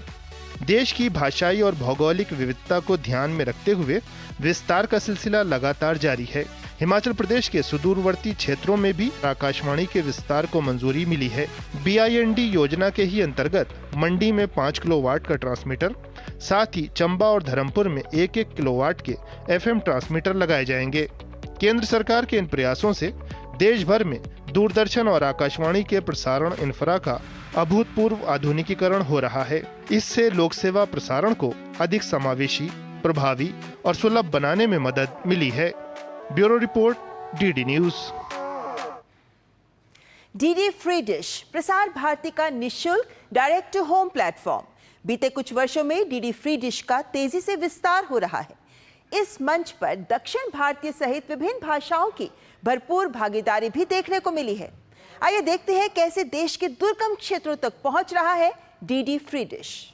देश की भाषाई और भौगोलिक विविधता को ध्यान में रखते हुए विस्तार का सिलसिला लगातार जारी है। हिमाचल प्रदेश के सुदूरवर्ती क्षेत्रों में भी आकाशवाणी के विस्तार को मंजूरी मिली है। BIND योजना के ही अंतर्गत मंडी में 5 किलोवाट का ट्रांसमीटर, साथ ही चंबा और धर्मपुर में 1-1 किलोवाट के FM ट्रांसमीटर लगाए जाएंगे। केंद्र सरकार के इन प्रयासों से देश भर में दूरदर्शन और आकाशवाणी के प्रसारण इंफ्रा का अभूतपूर्व आधुनिकीकरण हो रहा है। इससे लोक सेवा प्रसारण को अधिक समावेशी, प्रभावी और सुलभ बनाने में मदद मिली है। Bureau report, DD news. DD free dish Prasar Bharati का निःशुल्क डायरेक्ट टू होम प्लेटफॉर्म। बीते कुछ वर्षों में DD फ्री डिश का तेजी से विस्तार हो रहा है। इस मंच पर दक्षिण भारतीय सहित विभिन्न भाषाओं की भरपूर भागीदारी भी देखने को मिली है। आइए देखते हैं कैसे देश के दुर्गम क्षेत्रों तक पहुंच रहा है DD free dish.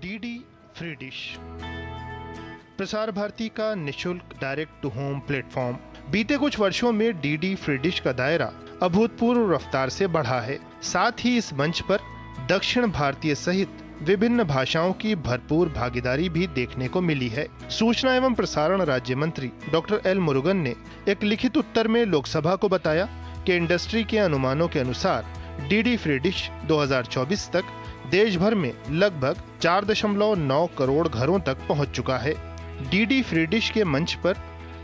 DD free dish Prasar Bharati का निःशुल्क डायरेक्ट टू होम प्लेटफॉर्म। बीते कुछ वर्षों में DD फ्री डिश का दायरा अभूतपूर्व रफ्तार से बढ़ा है। साथ ही इस मंच पर दक्षिण भारतीय सहित विभिन्न भाषाओं की भरपूर भागीदारी भी देखने को मिली है। सूचना एवं प्रसारण राज्य मंत्री डॉक्टर एल मुरुगन ने एक लिखित उत्तर में लोकसभा को बताया कि इंडस्ट्री के अनुमानों के अनुसार DD फ्री डिश 2024 तक देश भर में लगभग 4.9 करोड़ घरों तक पहुंच चुका है। DD फ्री डिश के मंच पर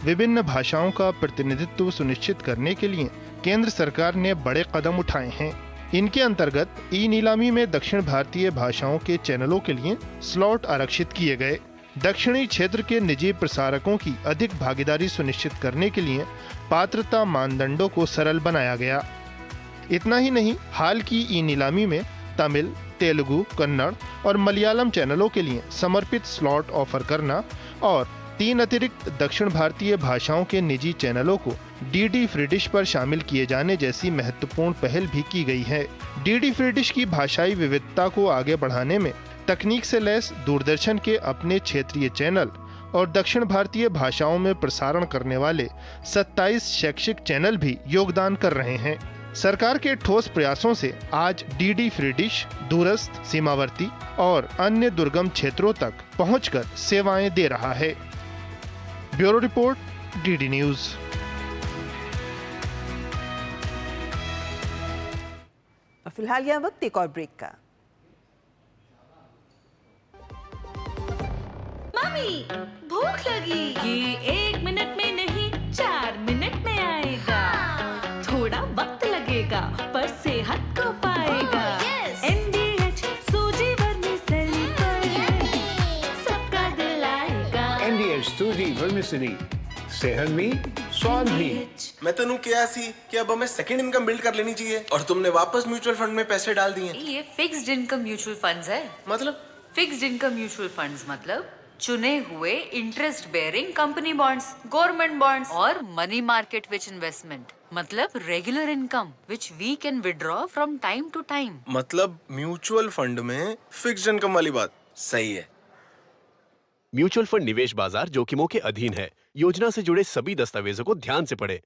विभिन्न भाषाओं का प्रतिनिधित्व सुनिश्चित करने के लिए केंद्र सरकार ने बड़े कदम उठाए हैं। इनके अंतर्गत ई-नीलामी में दक्षिण भारतीय भाषाओं के चैनलों के लिए स्लॉट आरक्षित किए गए। दक्षिणी क्षेत्र के निजी प्रसारकों की अधिक भागीदारी सुनिश्चित करने के लिए पात्रता मानदंडों को सरल बनाया गया। इतना ही नहीं, हाल की ई-नीलामी में तमिल, तेलुगु, कन्नड़ और मलयालम चैनलों के लिए समर्पित स्लॉट ऑफर करना और 3 अतिरिक्त दक्षिण भारतीय भाषाओं के निजी चैनलों को DD फ्री डिश पर शामिल किए जाने जैसी महत्वपूर्ण पहल भी की गई है। DD फ्री डिश की भाषाई विविधता को आगे बढ़ाने में तकनीक से लैस दूरदर्शन के अपने क्षेत्रीय चैनल और दक्षिण भारतीय भाषाओं में प्रसारण करने वाले 27 शैक्षिक चैनल भी योगदान कर रहे हैं। सरकार के ठोस प्रयासों से आज DD फ्री डिश दूरस्थ, सीमावर्ती और अन्य दुर्गम क्षेत्रों तक पहुंचकर सेवाएं दे रहा है। Bureau report, DD news. फिलहाल यह वक्त एक और ब्रेक का। मम्मी, भूख लगी। ये 1 मिनट में नहीं 4 मिनट में आएगा। थोड़ा वक्त लगेगा पर सेहत को पाएगा। NDH सूजी वर्मिसेली को MPH तुझी वर्मिसली सेहत में स्वाद भी। मैं तनु क्या सी कि अब हमें सेकंड इनकम बिल्ड कर लेनी चाहिए और तुमने वापस म्यूचुअल फंड में पैसे डाल दिए। ये फिक्स्ड इनकम म्यूचुअल फंड्स है। मतलब फिक्स्ड इनकम म्यूचुअल फंड्स मतलब चुने हुए interest bearing company bonds, government bonds और मनी मार्केट विच इन्वेस्टमेंट मतलब regular income which we can withdraw from time to time. मतलब म्यूचुअल फंड में फिक्स्ड इनकम वाली बात सही है। म्यूचुअल फंड निवेश बाजार जोखिमों के अधीन है। योजना से जुड़े सभी दस्तावेजों को ध्यान से पढ़ें।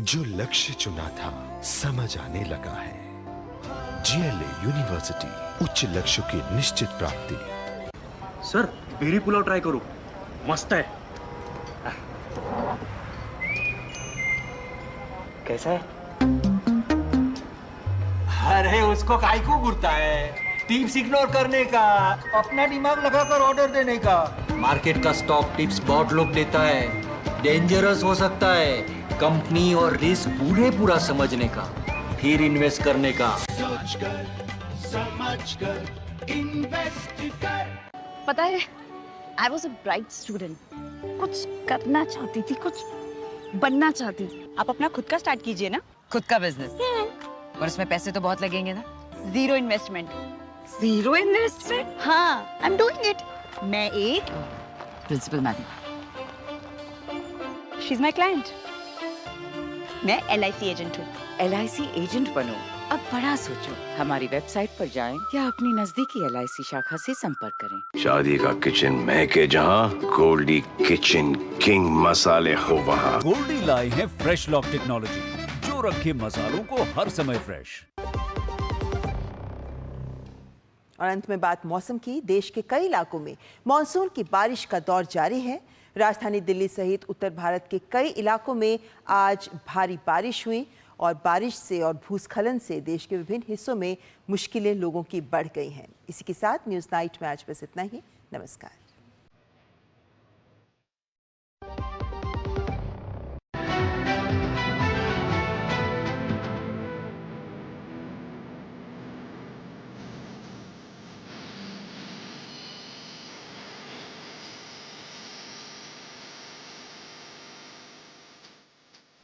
जो लक्ष्य चुना था समझ आने लगा है। GLA यूनिवर्सिटी, उच्च लक्ष्यों की निश्चित प्राप्ति। सर बेरी पुलाव ट्राई करो, मस्त है। कैसा है? अरे उसको काहे को घूरता है? टिप्स इग्नोर करने का, अपना दिमाग लगाकर ऑर्डर देने का। मार्केट का स्टॉक टिप्स बहुत लोग देता है, डेंजरस हो सकता है। कंपनी और रिस्क पूरा समझने का, फिर इन्वेस्ट करने का। सोच कर, समझ कर, इन्वेस्ट कर। पता है, I was a bright student. कुछ करना चाहती थी, कुछ बनना चाहती थी। आप अपना खुद का स्टार्ट कीजिए ना, खुद का बिजनेस। पर उसमें पैसे तो बहुत लगेंगे ना। Zero investment. Zero investment? हाँ, I'm doing it. मैं एक principal madam. She's my client. मैं LIC एजेंट हूँ। LIC एजेंट बनो, अब बड़ा सोचो। हमारी वेबसाइट पर जाएं या अपनी नजदीकी LIC शाखा से संपर्क करें। शादी का किचन महके जहाँ, गोल्डी किचन किंग मसाले हो वहाँ। गोल्डी लाई है फ्रेश लॉक टेक्नोलॉजी जो रखे मसालों को हर समय फ्रेश। और अंत में बात मौसम की। देश के कई इलाकों में मानसून की बारिश का दौर जारी है। राजधानी दिल्ली सहित उत्तर भारत के कई इलाकों में आज भारी बारिश हुई और बारिश से और भूस्खलन से देश के विभिन्न हिस्सों में मुश्किलें लोगों की बढ़ गई हैं। इसी के साथ न्यूज़ नाइट में आज बस इतना ही। नमस्कार।